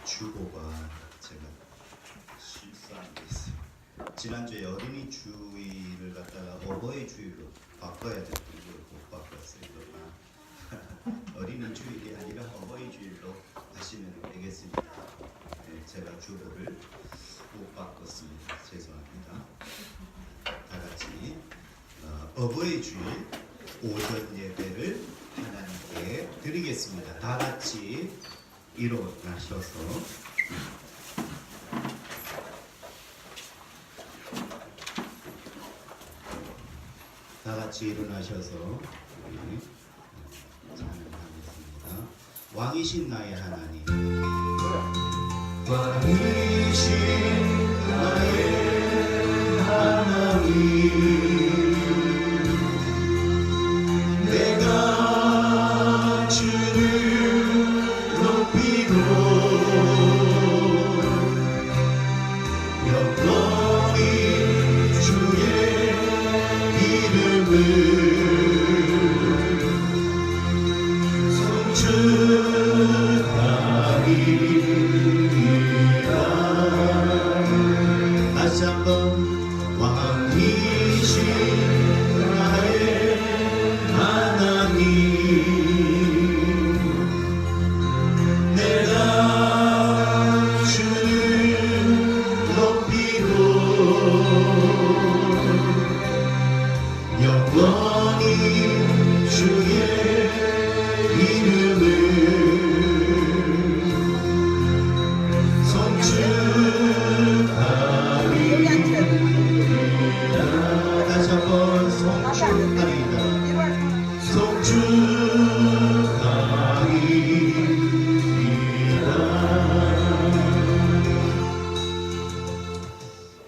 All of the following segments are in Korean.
주보가 제가 실수한 게 있어요. 지난주에 어린이 주일을 갖다가 어버이 주일로 바꿔야 되는데 이걸 못 바꿨어요. 어린이 주일이 아니라 어버이 주일로 하시면 되겠습니다. 네, 제가 주보를 못 바꿨습니다. 죄송합니다. 다 같이 어버이 주일 오전 예배를 하나님께 드리겠습니다. 다 같이 일어나셔서 다 같이 일어나셔서 우리 찬양하겠습니다. 왕이신 나의 하나님, 왕이신 나의 하나님, 내가 주를 높이고 영원히 주의 이름을 송축하리이다. 다시 한번 왕이신 나의 하나님, 내가 주를 높이고 영원히 주의 이름을 송축하리이다. 다시 한번 송축하리이다. 송축하리이다.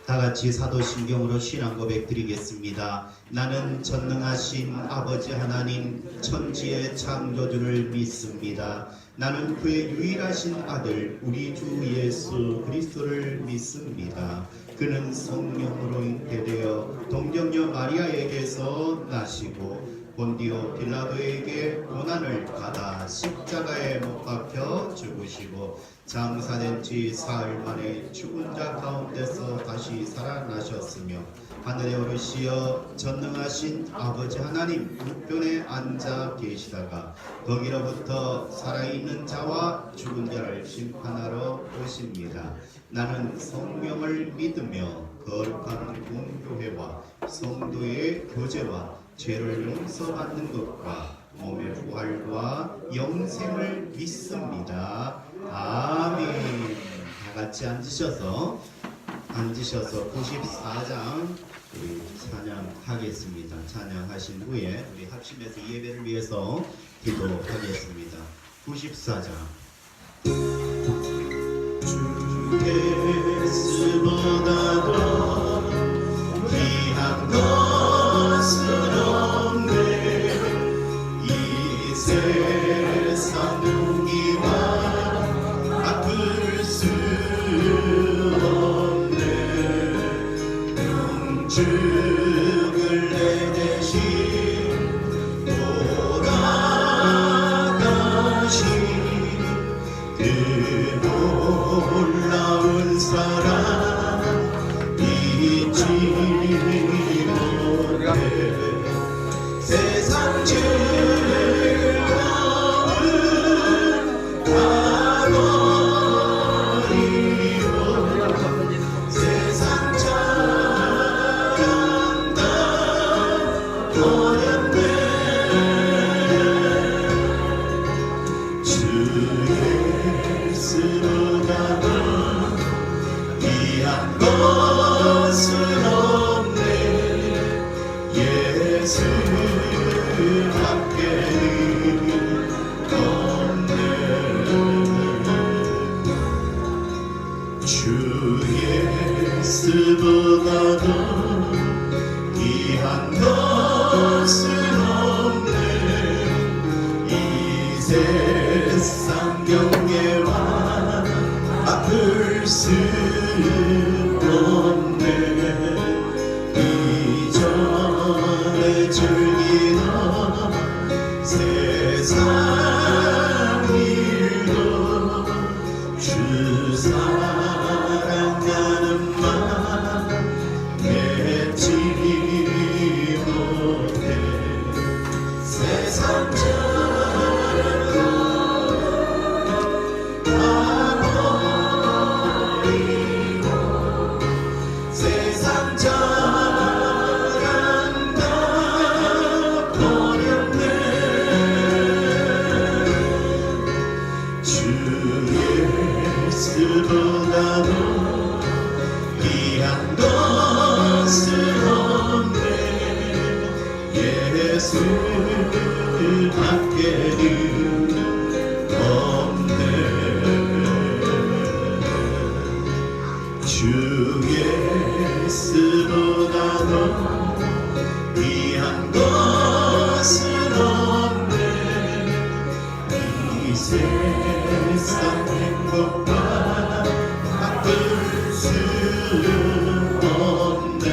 다같이 사도신경으로 신앙 고백 드리겠습니다. 나는 전능하신 아버지 하나님 천지의 창조주를 믿습니다. 나는 그의 유일하신 아들 우리 주 예수 그리스도를 믿습니다. 그는 성령으로 잉태되어 동정녀 마리아에게서 나시고 본디오 빌라도에게 고난을 받아 십자가에 못 박혀 죽으시고 장사된 지 사흘 만에 죽은 자 가운데서 다시 살아나셨으며 하늘에 오르시어 전능하신 아버지 하나님 우편에 앉아 계시다가 거기로부터 살아있는 자와 죽은 자를 심판하러 오십니다. 나는 성령을 믿으며 거룩한 공교회와 성도의 교제와 죄를 용서받는 것과 몸의 부활과 영생을 믿습니다. 아멘. 다 같이 앉으셔서 94장 우리 찬양하겠습니다. 찬양하신 후에 우리 합심해서 예배를 위해서 기도하겠습니다. 94장 주께서보다도 귀한 것은 없네. 이 세상 누기와 바꿀 수 없네. 영축을 내 대신 돌아가신 그 놀라운 사랑 잊지 못해. 세상 즐거움은 다 버리고 세상 장단 예수밖에는 없네. 주 예수보다도 귀한 것은 없네. 이 세상 행복과 바꿀 수 없네.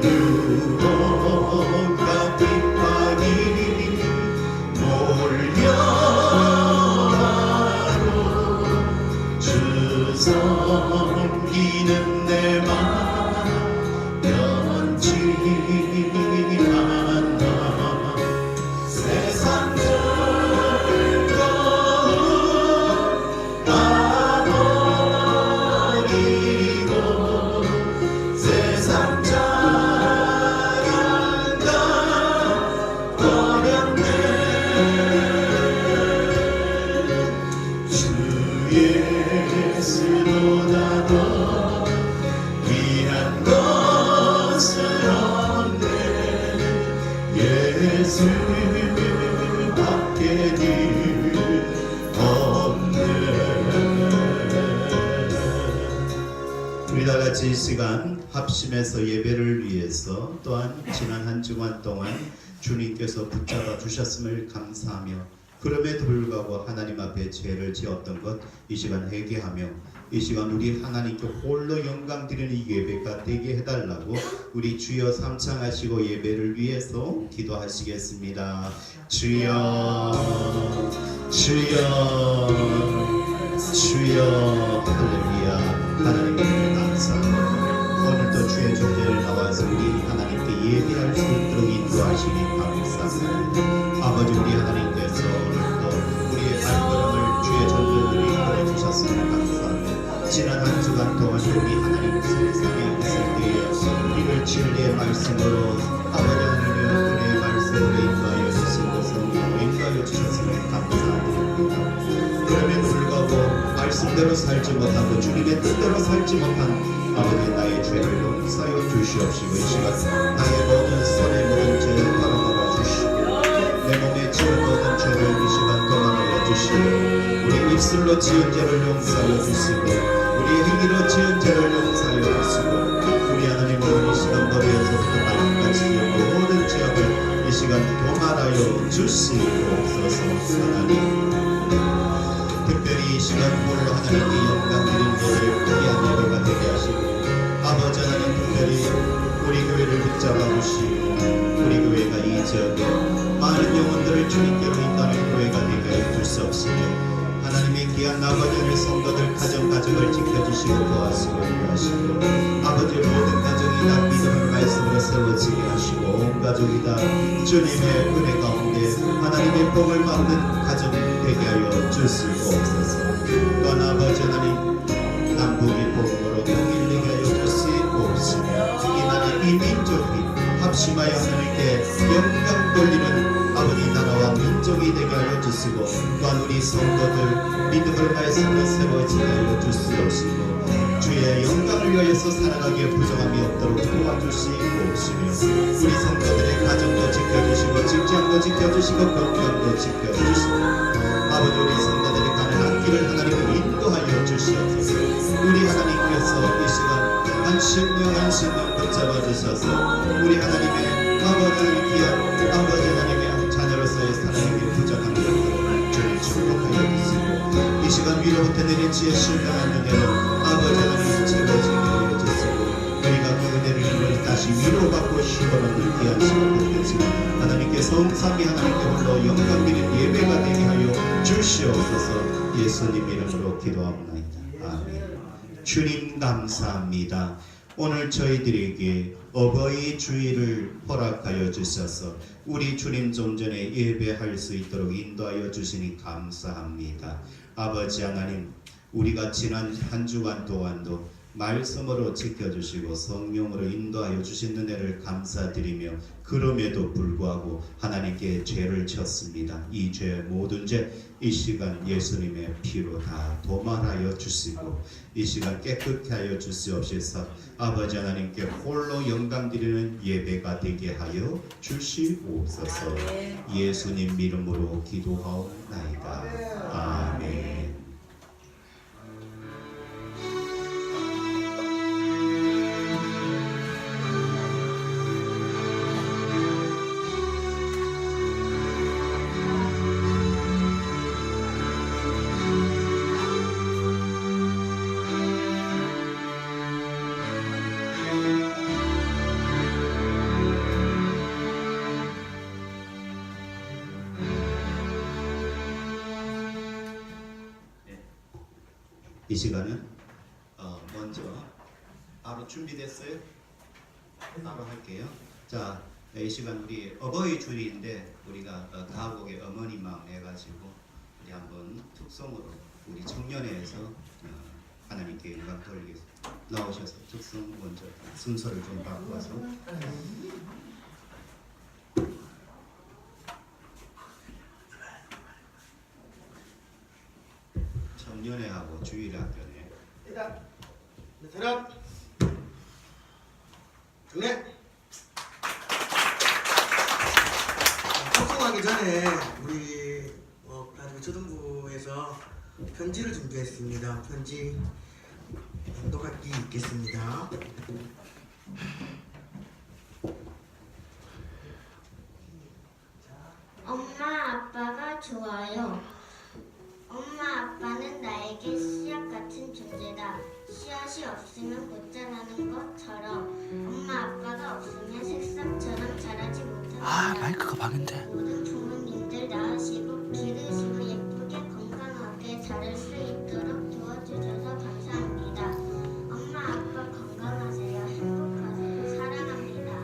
유혹과 핍박이 몰려와도 주 섬기는 내 맘 변치 않아. 세상 즐거움 다 버리고 세상 자랑감 버렸네. 주 예수보다도 귀한 것은 없네. 예수밖에는 없네. 우리 다 같이 이 시간 합심해서 예배를 위해서 또한 지난 한 주간 동안 주님께서 붙잡아 주셨음을 감사하며 그럼에도 불구하고 하나님 앞에 죄를 지었던 것 이 시간 회개하며 이 시간 우리 하나님께 홀로 영광 드리는 이 예배가 되게 해달라고 우리 주여 삼창하시고 예배를 위해서 기도하시겠습니다. 주여 주여 주여 할렐루야. 하나님께 감사합니다. 오늘도 주의 존재를 나와서 우리 하나님께 예배할 수 있도록 인도하시니 감사합니다. 아버지 우리 하나님께서 오늘도 우리의 발걸음을 주의 존재를 이끌어 주셨으면 감사합니다. 지난 한 주간 동안 우리 하나님 세상에 있을 때에 우리를 진리의 말씀으로 아버지 하나님의 은혜의 말씀으로 인도하여 주신 것을 인도하여 주셨으면 감사드립니다. 그럼에도 불구하고 말씀대로 살지 못하고 주님의 뜻대로 살지 못한 아버지 나의 죄를 용서하여 주시옵시고 이 시간 나의 모든 손의 모든 죄를 바로잡아 주시고 내 몸에 지은 모든 죄를 이 시간 도망하여 주시고 우리 입술로 지은 죄를 용서하여 주시고 우리 행위로 지은 죄를 용서하여 주시고 우리 하나님 오늘 이 시간 머리에서부터 발끝까지 모든 죄악을 이 시간 도말하여 주시옵소서. 하나님 특별히 이 시간 홀로 하나님께 영광 드리는 예배를 귀한 예배가 되게 하시고 아버지 하나님 특별히 우리 교회를 붙잡아 주시고 우리 교회가 이 지역에 많은 영혼들을 주님께로 인도하는 교회가 되게 하여 주시옵시며 하나님의 귀한 아버지의 성도들 가정을 지켜주시고 도와주시고 인도하시고 아버지 모든 가정이 다 믿음의 말씀으로 세워지게 하시고 온 가족이 다 주님의 은혜 가운데 하나님의 복을 받는 가정 되게 하여 주시옵소서. 또한 아버지 하나님 남북이 복음으로 통일되게 하여 주시옵시며 이 나라 이 민족이 합심하여 하나님께 영광 돌리는 아버지 나라와 민족이 되게 하여 주시고 또한 우리 성도들 믿음을 말씀으로 세워지게 하여 주시옵시고 주의 영광을 위하여서 살아가기에 부정함이 없도록 도와주시옵시며 우리 성도들의 가정도 지켜주시고 직장도 지켜주시고 건강도 지켜주시고 아버지 우리 성도들이 가는 앞길을 하나님을 인도하여 주시옵소서. 우리 하나님께서 이 시간 한 심령 붙잡아 주셔서 우리 하나님의 아버지 귀한 아버지 하나님의 자녀로서의 사랑에게 부정함이 없도록 주님 축복하여 주시고 이 시간 위로부터 내린 지혜 신령한 은혜로 아버지 하나님 채워지게 하여 주시고 우리가 그 은혜를 입으로 다시 위로받고 쉬어가는 귀한 시간 되겠지만 하나님께 성삼위 하나님께 홀로 영광 드리는 예배가 되게 하여 주시옵소서. 예수님 이름으로 기도합니다. 아멘. 주님 감사합니다. 오늘 저희들에게 어버이 주일을 허락하여 주셔서 우리 주님 좀 전에 예배할 수 있도록 인도하여 주시니 감사합니다. 아버지 하나님 우리가 지난 한 주간 동안도 말씀으로 지켜주시고 성령으로 인도하여 주신 은혜를 감사드리며 그럼에도 불구하고 하나님께 죄를 졌습니다. 이 죄 모든 죄 이 시간 예수님의 피로 다 도말하여 주시고 이 시간 깨끗게 하여 주시옵소서. 아버지 하나님께 홀로 영광 드리는 예배가 되게 하여 주시옵소서. 예수님 이름으로 기도하옵나이다. 아멘. 이 시간은 먼저 바로 준비됐어요? 바로 할게요. 자, 이 시간 우리 어버이 주일인데 우리가 가곡의 어머니 마음 해가지고 우리 한번 특성으로 우리 청년회에서 하나님께 영광 돌리겠습니다. 나오셔서 특성 먼저 순서를 좀 바꿔서 청년회하고 주일학교네. 대답. 정례. 방송하기 전에 우리 가족 초등부에서 편지를 준비했습니다. 편지 똑같이 읽겠습니다. 엄마 아빠가 좋아요. 엄마 아빠는 나에게 씨앗 같은 존재다. 씨앗이 없으면 못 자라는 것처럼 엄마 아빠가 없으면 새싹처럼 자라지 못한다. 마이크가 방인데. 모든 부모님들 낳으시고 기르시고 예쁘게 건강하게 자랄 수 있도록 도와주셔서 감사합니다. 엄마 아빠 건강하세요. 행복하세요. 사랑합니다.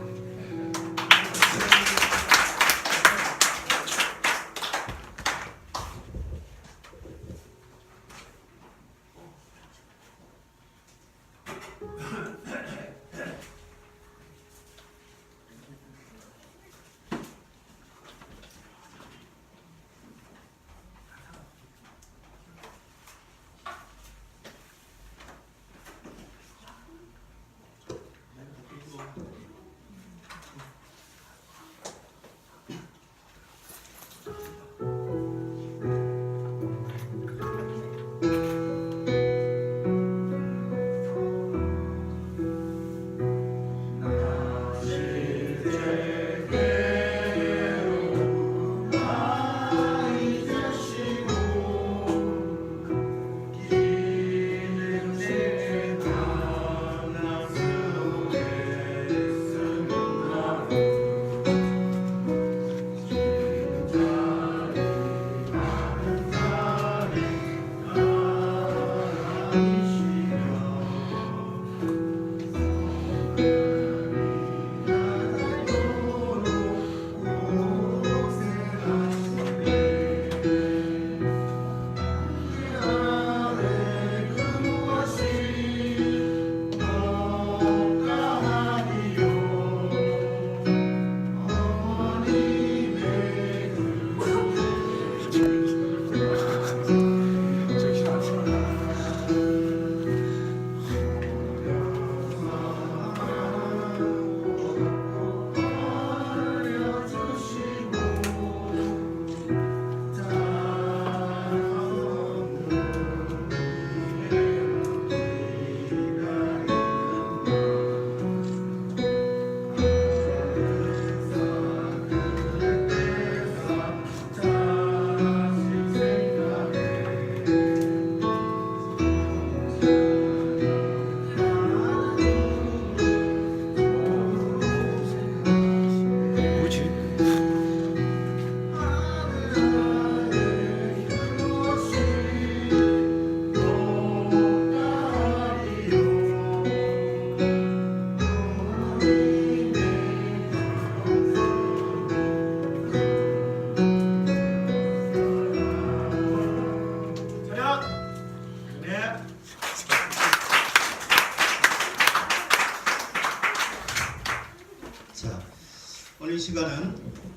오늘 시간은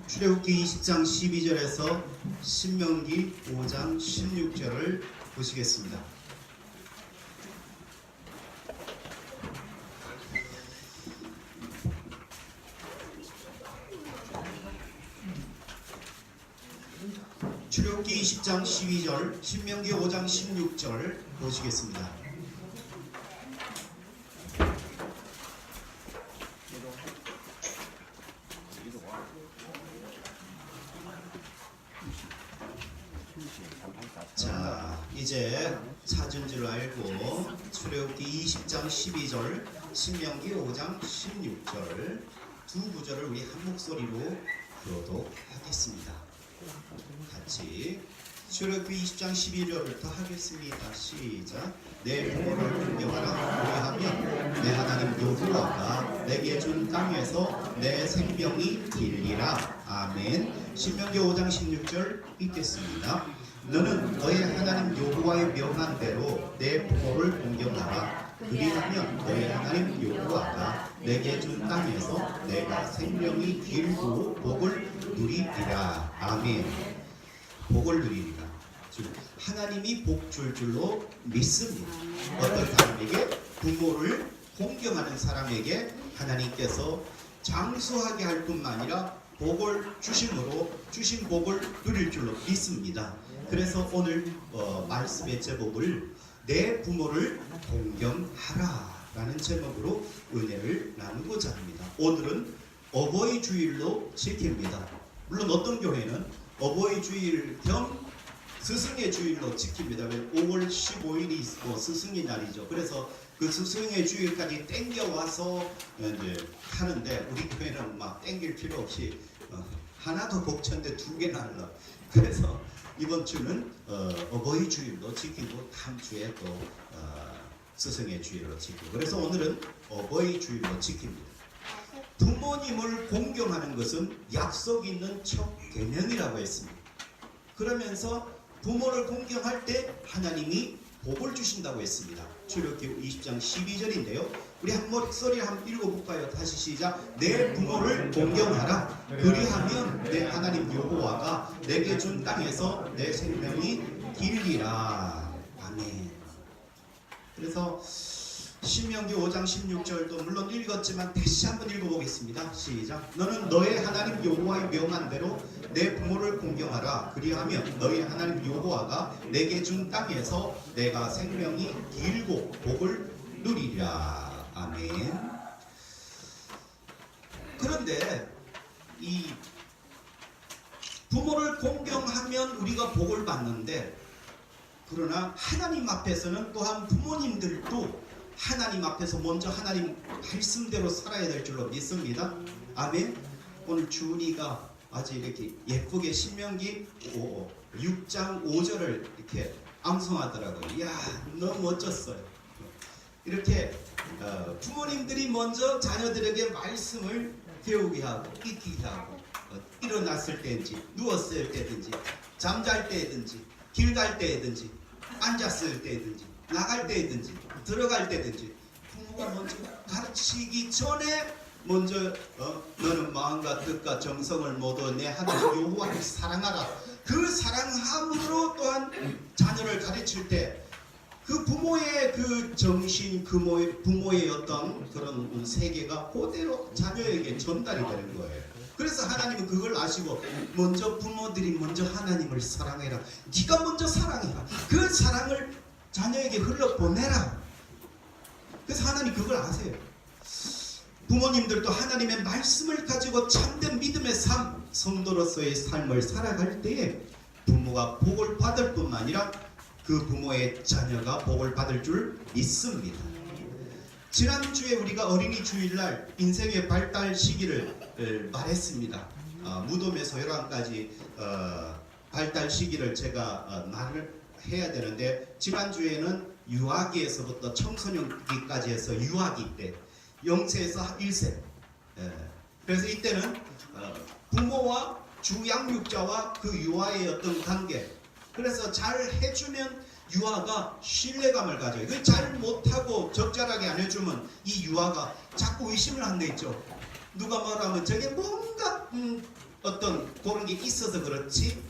출애굽기 20장 12절에서 신명기 5장 16절을 보시겠습니다. 출애굽기 20장 12절, 신명기 5장 16절 보시겠습니다. 자, 이제 찾은 줄 알고 출애굽기 20장 12절, 신명기 5장 16절 두 구절을 우리 한 목소리로 교독하겠습니다. 같이 출애굽기 20장 12절부터 하겠습니다. 시작. 내 부모를 존경하라. 그리하면 내 하나님 여호와가 내게 준 땅에서 내 생명이 길리라. 아멘. 신명기 5장 16절 읽겠습니다. 너는 너의 하나님 여호와의 명한 대로 내 부모를 공경하라. 그리하면 너의 하나님 여호와가 내게 준 땅에서 내가 생명이 길고 복을 누리리라. 아멘. 복을 누리리라. 즉 하나님이 복 줄 줄로 믿습니다. 어떤 사람에게 부모를 공경하는 사람에게 하나님께서 장수하게 할 뿐만 아니라 복을 주심으로 주신 복을 누릴 줄로 믿습니다. 그래서 오늘 말씀의 제목을 내 부모를 공경하라 라는 제목으로 은혜를 나누고자 합니다. 오늘은 어버이 주일로 지킵니다. 물론 어떤 교회는 어버이 주일 겸 스승의 주일로 지킵니다. 5월 15일이 스승의 날이죠. 그래서 그 스승의 주일까지 땡겨와서 이제 하는데 우리 교회는 막 땡길 필요 없이 하나도 복천데 두 개나 하려. 그래서 이번 주는 어버이 주일로 지키고 다음 주에 또 스승의 주일로 지키고, 그래서 오늘은 어버이 주일로 지킵니다. 부모님을 공경하는 것은 약속 있는 첫 계명이라고 했습니다. 그러면서 부모를 공경할 때 하나님이 복을 주신다고 했습니다. 출애굽기 20장 12절인데요. 우리 한 목소리 한번 읽어볼까요? 다시 시작. 내 부모를 공경하라. 그리하면 내 하나님 여호와가 내게 준 땅에서 내 생명이 길리라. 아멘. 그래서 신명기 5장 16절도 물론 읽었지만 다시 한번 읽어보겠습니다. 시작. 너는 너의 하나님 여호와의 명한 대로 내 부모를 공경하라. 그리하면 너의 하나님 여호와가 내게 준 땅에서 내가 생명이 길고 복을 누리리라. 아멘. 그런데 이 부모를 공경하면 우리가 복을 받는데, 그러나 하나님 앞에서는 또한 부모님들도 하나님 앞에서 먼저 하나님 말씀대로 살아야 될 줄로 믿습니다. 아멘. 오늘 주은이가 아주 이렇게 예쁘게 신명기 6장 5절을 이렇게 암송하더라고요. 이야, 너무 멋졌어요. 이렇게 부모님들이 먼저 자녀들에게 말씀을 배우게 하고 익히게 하고, 일어났을 때든지 누웠을 때든지 잠잘 때든지 길 갈 때든지 앉았을 때든지 나갈 때든지 들어갈 때든지 부모가 먼저 가르치기 전에 먼저 너는 마음과 뜻과 정성을 모두 내 하나님 여호와를 사랑하라. 그 사랑함으로 또한 자녀를 가르칠 때 그 부모의 그 정신, 부모의 어떤 그런 세계가 그대로 자녀에게 전달이 되는 거예요. 그래서 하나님은 그걸 아시고 먼저 부모들이 먼저 하나님을 사랑해라. 네가 먼저 사랑해라. 그 사랑을 자녀에게 흘러보내라. 그래서 하나님 그걸 아세요. 부모님들도 하나님의 말씀을 가지고 참된 믿음의 삶, 성도로서의 삶을 살아갈 때에 부모가 복을 받을 뿐만 아니라 그 부모의 자녀가 복을 받을 줄 믿습니다. 지난주에 우리가 어린이 주일날 인생의 발달 시기를 말했습니다. 무덤의 소요랑까지 발달 시기를 제가 말을 해야 되는데, 지난주에는 유아기에서부터 청소년기까지 해서 유아기 때 0세에서 1세, 그래서 이때는 부모와 주양육자와 그 유아의 어떤 관계, 그래서 잘 해주면 유아가 신뢰감을 가져요. 그 잘 못하고 적절하게 안 해주면 이 유아가 자꾸 의심을 한대 있죠. 누가 뭐라면 저게 뭔가 어떤 그런 게 있어서 그렇지.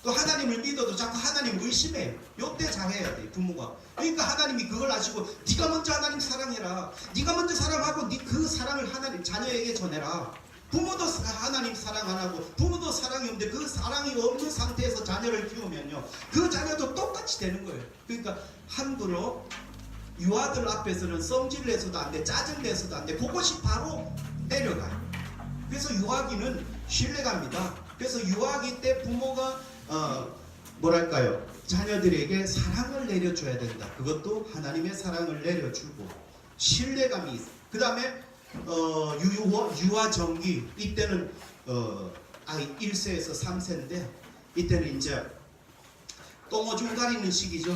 또 하나님을 믿어도 자꾸 하나님 의심해. 요때 잘해야 돼 부모가. 그러니까 하나님이 그걸 아시고 네가 먼저 하나님 사랑해라. 네가 먼저 사랑하고 네 그 사랑을 하나님 자녀에게 전해라. 부모도 하나님 사랑 안 하고 부모도 사랑이 없는데 그 사랑이 없는 상태에서 자녀를 키우면요 그 자녀도 똑같이 되는 거예요. 그러니까 함부로 유아들 앞에서는 성질 내서도 안 돼, 짜증 내서도 안 돼. 그것이 바로 내려가요. 그래서 유아기는 신뢰갑니다. 그래서 유아기 때 부모가 뭐랄까요, 자녀들에게 사랑을 내려줘야 된다. 그것도 하나님의 사랑을 내려주고 신뢰감이 있어. 그 다음에 유아 정기, 이때는 아이 1세에서 3세인데 이때는 이제 똥오줌 가리는 시기죠.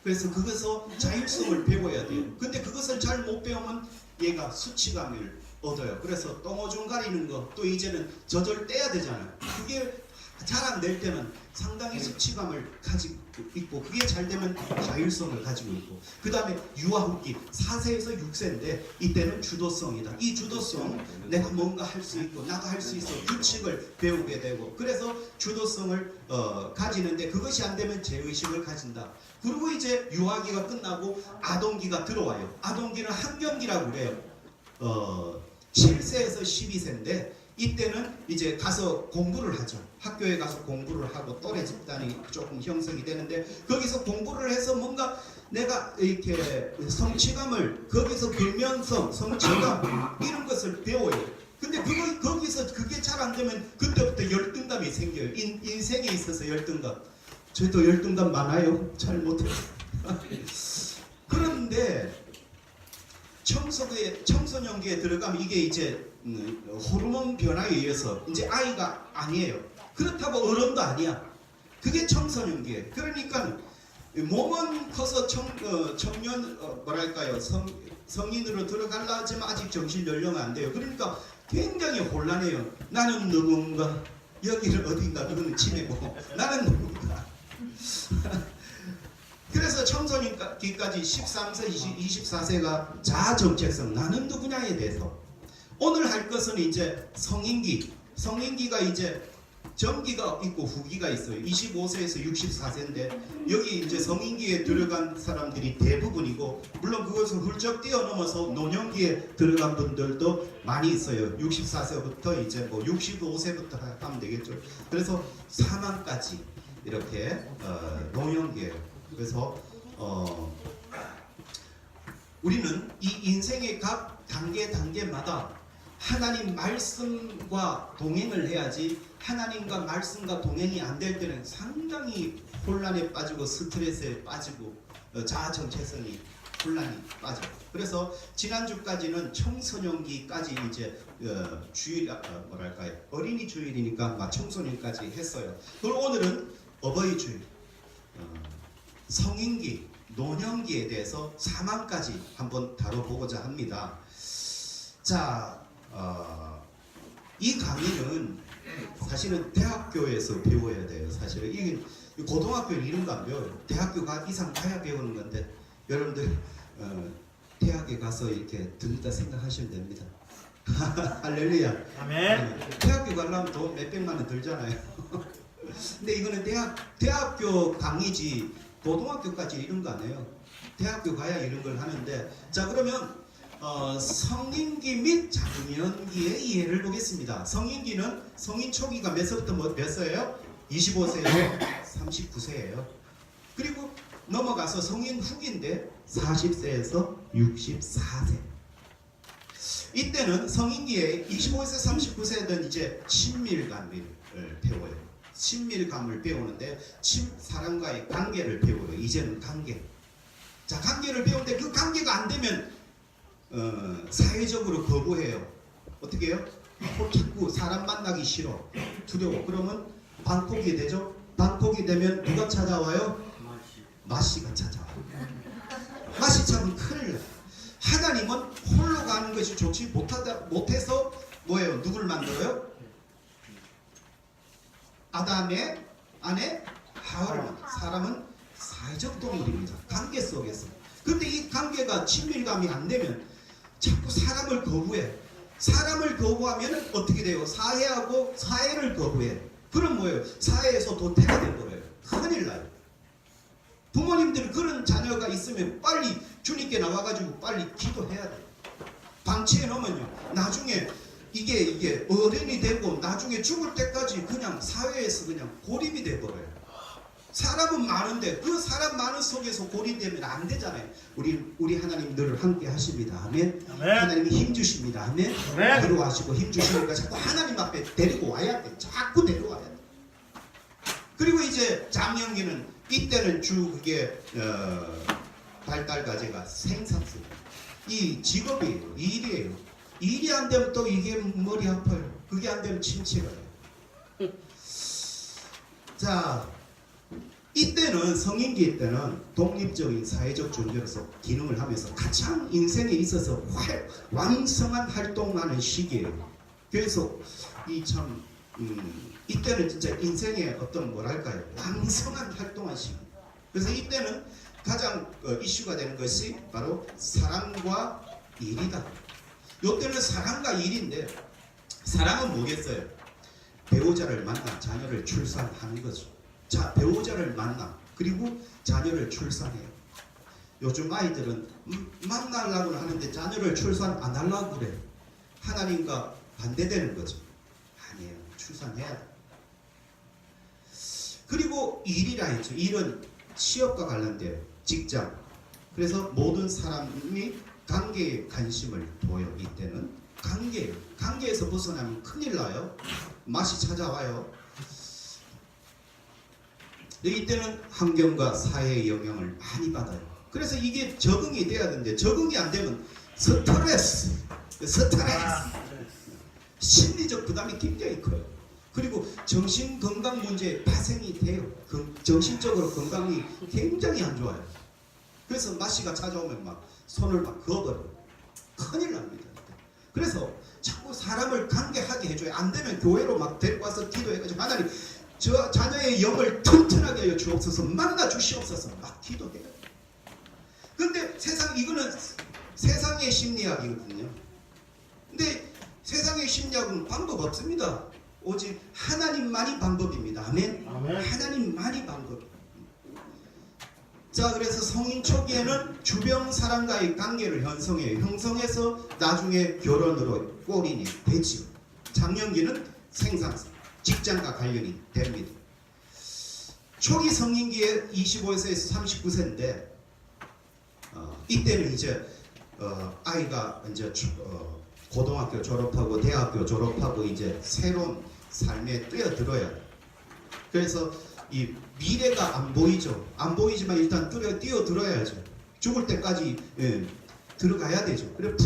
그래서 그것서 자율성을 배워야 돼요. 근데 그것을 잘 못 배우면 얘가 수치감을 얻어요. 그래서 똥오줌 가리는 거, 또 이제는 젖을 떼야 되잖아요. 그게 잘 안 될 때는 상당히 수치감을 가지고 있고, 그게 잘 되면 자율성을 가지고 있고, 그 다음에 유아후기 4세에서 6세인데 이때는 주도성이다. 이 주도성, 내가 뭔가 할 수 있고 나도 할 수 있어, 규칙을 배우게 되고, 그래서 주도성을 가지는데 그것이 안 되면 죄의식을 가진다. 그리고 이제 유아기가 끝나고 아동기가 들어와요. 아동기는 학령기라고 그래요. 7세에서 12세인데 이때는 이제 가서 공부를 하죠. 학교에 가서 공부를 하고 또래 집단이 조금 형성이 되는데, 거기서 공부를 해서 뭔가 내가 이렇게 성취감을, 거기서 불면성, 성취감 이런 것을 배워요. 근데 거기서 그게 잘 안 되면 그때부터 열등감이 생겨요. 인생에 있어서 열등감. 저희도 열등감 많아요. 잘 못해요. 그런데 청소년기에 들어가면 이게 이제 호르몬 변화에 의해서 이제 아이가 아니에요. 그렇다고 어른도 아니야. 그게 청소년기에. 그러니까 몸은 커서 청년 뭐랄까요, 성인으로 들어가려 하지만 아직 정신 연령은 안 돼요. 그러니까 굉장히 혼란해요. 나는 누군가, 여기는 어딘가, 그거는 집이고 나는 누군가. 그래서 청소년기까지 13세, 24세가 자아 정체성, 나는 누구냐에 대해서. 오늘 할 것은 이제 성인기. 성인기가 이제 전기가 있고 후기가 있어요. 25세에서 64세인데 여기 이제 성인기에 들어간 사람들이 대부분이고, 물론 그것을 훌쩍 뛰어넘어서 노년기에 들어간 분들도 많이 있어요. 64세부터 이제 뭐 65세부터 하면 되겠죠. 그래서 사망까지 이렇게 노년기예요. 그래서 우리는 이 인생의 각 단계마다 하나님 말씀과 동행을 해야지, 하나님과 말씀과 동행이 안 될 때는 상당히 혼란에 빠지고 스트레스에 빠지고 자아 정체성이 혼란이 빠져요. 그래서 지난주까지는 청소년기까지 이제 주일, 뭐랄까요, 어린이 주일이니까 청소년까지 했어요. 그리고 오늘은 어버이 주일, 성인기, 노년기에 대해서 사망까지 한번 다뤄보고자 합니다. 자, 이 강의는 사실은 대학교에서 배워야 돼요. 사실은 이게 고등학교는 이런 거 안 배워요. 대학교 이상 가야 배우는 건데, 여러분들 대학에 가서 이렇게 들다 생각하시면 됩니다. 할렐루야. 아멘. 대학교 가려면 돈 몇백만 원 들잖아요. 근데 이거는 대학교 강의지 고등학교까지 이런 거 안 해요. 대학교 가야 이런 걸 하는데, 자, 그러면 성인기 및 장년기의 이해를 보겠습니다. 성인기는 성인 초기가 몇 세부터 몇 세예요? 25세에서 39세예요. 그리고 넘어가서 성인 후기인데 40세에서 64세. 이때는 성인기에 25에서 39세는 이제 친밀감을 배워요. 친밀감을 배우는데 사람과의 관계를 배워요. 이제는 관계. 자, 관계를 배우는데 그 관계가 안 되면 사회적으로 거부해요. 어떻게 해요? 자꾸 사람 만나기 싫어, 두려워. 그러면 방콕이 되죠. 방콕이 되면 누가 찾아와요? 마씨가 찾아와요. 마씨 찾으면 큰일 나요. 하나님은 홀로 가는 것이 좋지 못해서 뭐예요? 누굴 만들어요? 아담의 아내 하와를 만들어요. 사람은 사회적 동물입니다. 관계 속에서. 근데 이 관계가 친밀감이 안 되면 자꾸 사람을 거부해. 사람을 거부하면 어떻게 돼요? 사회하고 사회를 거부해. 그럼 뭐예요? 사회에서 도태가 돼버려요. 큰일 나요. 부모님들이 그런 자녀가 있으면 빨리 주님께 나와가지고 빨리 기도해야 돼요. 방치해 놓으면요, 나중에 이게 어른이 되고 나중에 죽을 때까지 그냥 사회에서 그냥 고립이 돼버려요. 사람은 많은데 그 사람 많은 속에서 고립되면 안 되잖아요. 우리 하나님 늘 함께 하십니다. 아멘. 하나님이 힘 주십니다. 아멘. 위로하시고 힘 주시니까 자꾸 하나님 앞에 데리고 와야 돼. 자꾸 데려와야 돼. 그리고 이제 장년기는 이때는 주 그게 발달 과제가 생산성. 이 직업이에요. 일이에요. 일이 안 되면 또 이게 머리 아파요. 그게 안 되면 침체가 돼요. 자, 이때는 성인기 때는 독립적인 사회적 존재로서 기능을 하면서 가장 인생에 있어서 왕성한 활동하는 시기예요. 그래서 이때는 진짜 인생의 어떤 뭐랄까요, 왕성한 활동한 시기. 그래서 이때는 가장 이슈가 되는 것이 바로 사랑과 일이다. 이때는 사랑과 일인데, 사랑은 뭐겠어요? 배우자를 만나 자녀를 출산하는 거죠. 자, 배우자를 만나 그리고 자녀를 출산해요. 요즘 아이들은 만나려고 하는데 자녀를 출산 안 하려고 그래. 하나님과 반대되는 거죠. 아니에요. 출산해야 돼. 그리고 일이라 했죠. 일은 취업과 관련돼요. 직장. 그래서 모든 사람이 관계에 관심을 둬요. 이때는 관계예요. 관계에서 벗어나면 큰일 나요. 맛이 찾아와요. 이때는 환경과 사회의 영향을 많이 받아요. 그래서 이게 적응이 돼야 되는데 적응이 안 되면 스트레스, 심리적 부담이 굉장히 커요. 그리고 정신 건강 문제 발생이 돼요. 정신적으로 건강이 굉장히 안 좋아요. 그래서 마씨가 찾아오면 막 손을 막 그어버려요. 큰일 납니다. 그래서 자꾸 사람을 관계하게 해줘요. 안 되면 교회로 막 데리고 와서 기도해가지고 하나님 저 자녀의 영을 튼튼하게 하여 주옵소서, 만나 주시옵소서 막 기도해요. 근데 이거는 세상의 심리학이거든요. 근데 세상의 심리학은 방법 없습니다. 오직 하나님만이 방법입니다. 아멘. 하나님만이 방법. 자, 그래서 성인 초기에는 주변 사람과의 관계를 형성해서 나중에 결혼으로 꼬린이 되지요. 장년기는 생산성, 직장과 관련이 됩니다. 초기 성인기에 25세에서 39세인데 이때는 이제 아이가 이제 고등학교 졸업하고 대학교 졸업하고 이제 새로운 삶에 뛰어들어야 돼요. 그래서 이 미래가 안 보이죠. 안 보이지만 일단 뛰어들어야죠. 죽을 때까지 들어가야 되죠. 그래서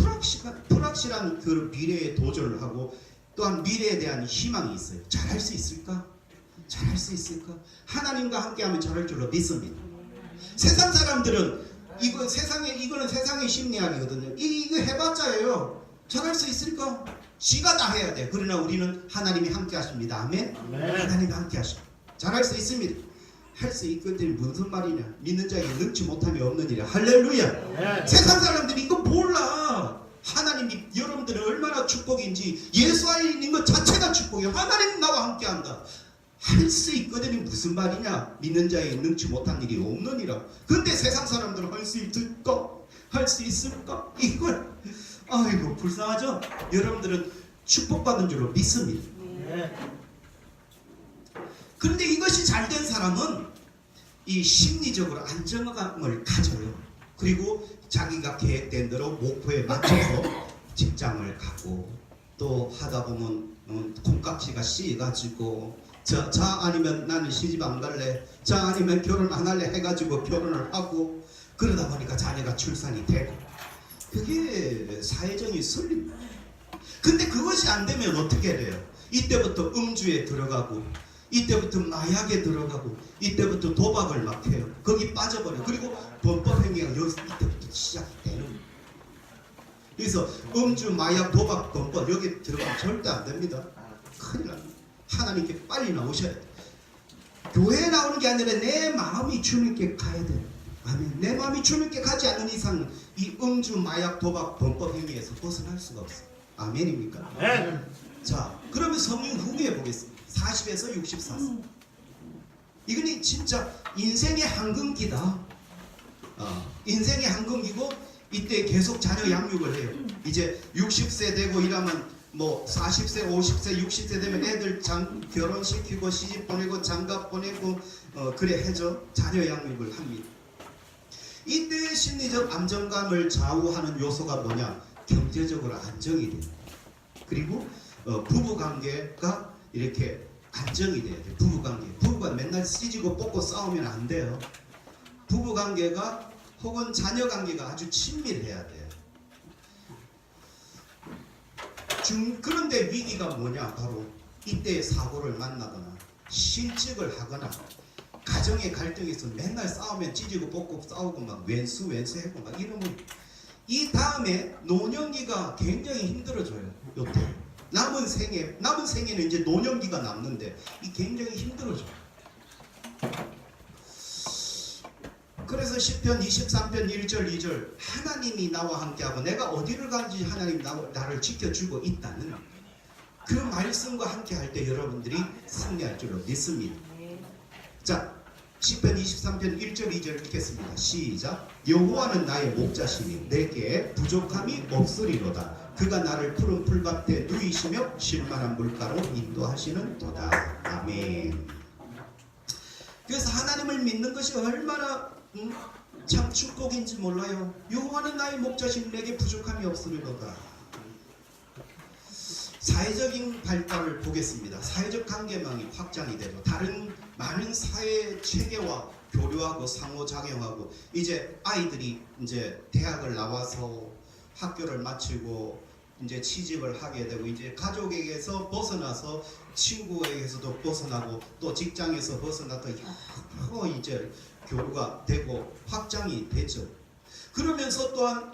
불확실한 그 미래에 도전을 하고 또한 미래에 대한 희망이 있어요. 잘할 수 있을까? 잘할 수 있을까? 하나님과 함께하면 잘할 줄로 믿습니다. 세상 사람들은 이거는 세상의 심리학이거든요. 이거 해봤자예요. 잘할 수 있을까? 지가 다 해야 돼. 그러나 우리는 하나님이 함께 하십니다. 아멘. 하나님이 함께 하십니다. 잘할 수 있습니다. 할 수 있거든. 무슨 말이냐? 믿는 자에게 능치 못함이 없느니라. 할렐루야. 세상 사람들이 이거 몰라. 하나님이 여러분들은 얼마나 축복인지, 예수 안에 있는 것 자체가 축복이에요. 하나님 나와 함께한다. 할 수 있거든요. 무슨 말이냐? 믿는 자에게 능치 못한 일이 없느니라. 근데 세상 사람들은 할 수 있을까? 할 수 있을까? 이걸 아이고 불쌍하죠? 여러분들은 축복받은 줄로 믿습니다. 그런데 이것이 잘된 사람은 이 심리적으로 안정감을 가져요. 그리고 자기가 계획된 대로 목표에 맞춰서 직장을 가고 또 하다 보면 콩깍지가 씌가지고 자 아니면 나는 시집 안 갈래, 자 아니면 결혼 안 할래 해가지고 결혼을 하고 그러다 보니까 자녀가 출산이 되고 그게 사회적인 순리입니다. 근데 그것이 안 되면 어떻게 돼요? 이때부터 음주에 들어가고 이때부터 마약에 들어가고 이때부터 도박을 막 해요. 거기 빠져버려요. 그리고 범법행위가 이때부터 시작이 되는 거예요. 그래서 음주, 마약, 도박, 범법 여기 들어가면 절대 안 됩니다. 큰일 납니다. 하나님께 빨리 나오셔야 돼요. 교회에 나오는 게 아니라 내 마음이 주님께 가야 돼요. 아멘. 내 마음이 주님께 가지 않는 이상 이 음주, 마약, 도박, 범법 행위에서 벗어날 수가 없어요. 아멘입니까? 네. 자, 그러면 성령 후기해 보겠습니다. 40에서 64세. 이거는 진짜 인생의 한금기다. 인생의 한금기고 이때 계속 자녀 양육을 해요. 이제 60세 되고 이러면 뭐 40세, 50세, 60세 되면 애들 결혼시키고 시집 보내고 장가 보내고 그래 해죠. 자녀 양육을 합니다. 이때 심리적 안정감을 좌우하는 요소가 뭐냐? 경제적으로 안정이 돼요. 그리고 부부관계가 이렇게 안정이 돼야 돼요. 부부가 맨날 찢고 뽑고 싸우면 안 돼요. 부부관계가 혹은 자녀관계가 아주 친밀해야 돼요. 그런데 위기가 뭐냐? 바로 이때의 사고를 만나거나 실직을 하거나 가정의 갈등에서 맨날 싸우면 찢고 뽑고 싸우고 막 왼수하고 막 이러면 이 다음에 노년기가 굉장히 힘들어져요. 요때 남은 생에는 이제 노년기가 남는데 이 굉장히 힘들어져요. 그래서 시편 23편 1절 2절 하나님이 나와 함께하고 내가 어디를 가든지 하나님 나를 지켜주고 있다는 그 말씀과 함께할 때 여러분들이 승리할 줄로 믿습니다. 자, 시편 23편 1절 2절 읽겠습니다. 시작. 여호와는 나의 목자시니 내게 부족함이 없으리로다. 그가 나를 푸른 풀밭에 누이시며 쉴만한 물가로 인도하시는 도다. 아멘. 그래서 하나님을 믿는 것이 얼마나 참 축복인지 몰라요. 여호와는 나의 목자시니 내게 부족함이 없으리로다. 사회적인 발달을 보겠습니다. 사회적 관계망이 확장이 되고 다른 많은 사회 체계와 교류하고 상호작용하고 이제 아이들이 이제 대학을 나와서 학교를 마치고 이제 취직을 하게 되고 이제 가족에게서 벗어나서 친구에게서도 벗어나고 또 직장에서 벗어나서 여러 이제 교류가 되고 확장이 되죠. 그러면서 또한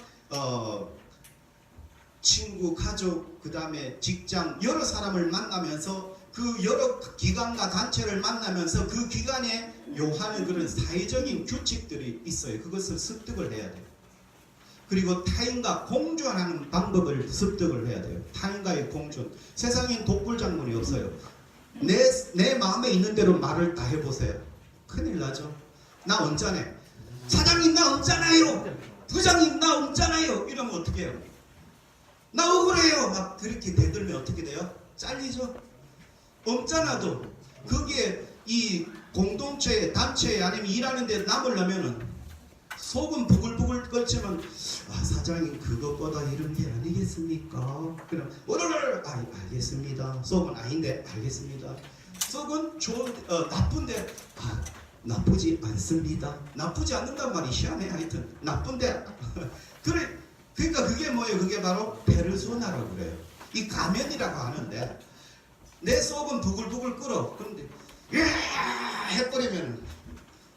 친구, 가족, 그 다음에 직장 여러 사람을 만나면서 그 여러 기관과 단체를 만나면서 그 기관에 요하는 그런 사회적인 규칙들이 있어요. 그것을 습득을 해야 돼요. 그리고 타인과 공존하는 방법을 습득을 해야 돼요. 타인과의 공존. 세상엔 독불장군이 없어요. 내 마음에 있는 대로 말을 다 해보세요. 큰일 나죠. 나 언짢네. 사장님 나 언짢아요. 부장님 나 언짢아요. 이러면 어떻게 해요? 나 억울해요. 막 그렇게 대들면 어떻게 돼요? 잘리죠. 언짢아도 거기에 이 공동체에 단체에 아니면 일하는 데 남으려면은 속은 부글부글 끓지만 사장님 그것보다 이런 게 아니겠습니까? 그럼 오르르 알겠습니다. 속은 아닌데 알겠습니다. 속은 나쁜데 나쁘지 않습니다. 나쁘지 않는단 말이 희한해. 하여튼 나쁜데 그러니까 그게 뭐예요? 그게 바로 페르소나라고 그래요. 이 가면이라고 하는데 내 속은 부글부글 끓어. 그런데 해버리면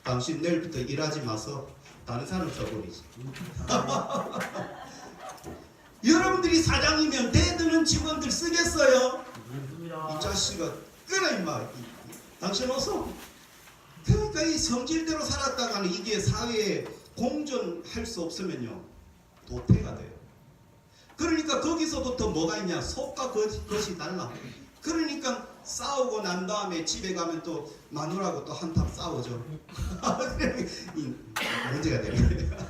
당신 내일부터 일하지 마서 다른 사람 써버리지. 여러분들이 사장이면 대드는 직원들 쓰겠어요? 이 자식아 끊어 임마. 당신 어서. 그러니까 이 성질대로 살았다가는 이게 사회에 공존할 수 없으면요 도태가 돼요. 그러니까 거기서부터 뭐가 있냐? 속과 겉이 달라. 그러니까 싸우고 난 다음에 집에 가면 또 마누라하고 또 한참 싸우죠. 문제가 됩니다.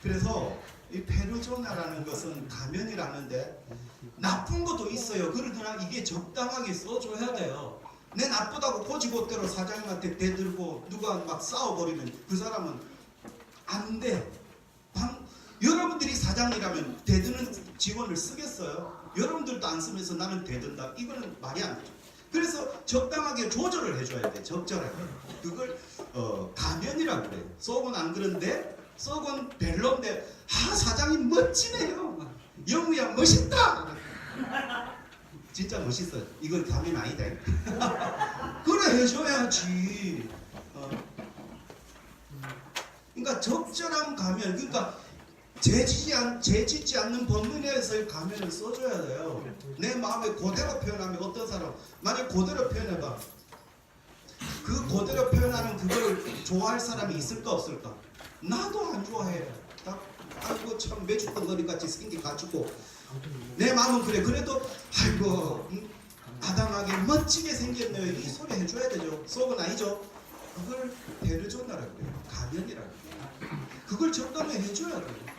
그래서 이 페르소나라는 것은 가면이라는데 나쁜 것도 있어요. 그러나 이게 적당하게 써줘야 돼요. 내 나쁘다고 고지고대로 사장님한테 대들고 누가 막 싸워버리면 그 사람은 안 돼. 여러분들이 사장이라면 대드는 직원을 쓰겠어요? 여러분들도 안 쓰면서 나는 대든다. 이거는 말이 안 되죠. 그래서 적당하게 조절을 해줘야 돼. 적절하게. 그걸 가면이라고 그래요. 속은 안 그런데 속은 별론데 사장님 멋지네요. 영우야 멋있다. 진짜 멋있어요. 이건 가면 아니다. 그래 해줘야지. 그러니까 적절한 가면. 그러니까 재짓지 않는 범위 내에서의 가면을 써줘야 돼요. 내 마음에 그대로 표현하면 어떤 사람 만약 그대로 표현해봐. 그 그대로 표현하는 그걸 좋아할 사람이 있을까 없을까? 나도 안 좋아해. 아이고 참 메주덩어리 같이 생겨가지고 내 마음은 그래. 그래도 아이고 아담하게 멋지게 생겼네요. 이 소리 해줘야 되죠. 속은 아니죠. 그걸 페르조나라고 그래요. 가면이라고 그래요. 그걸 적당히 해줘야 돼요.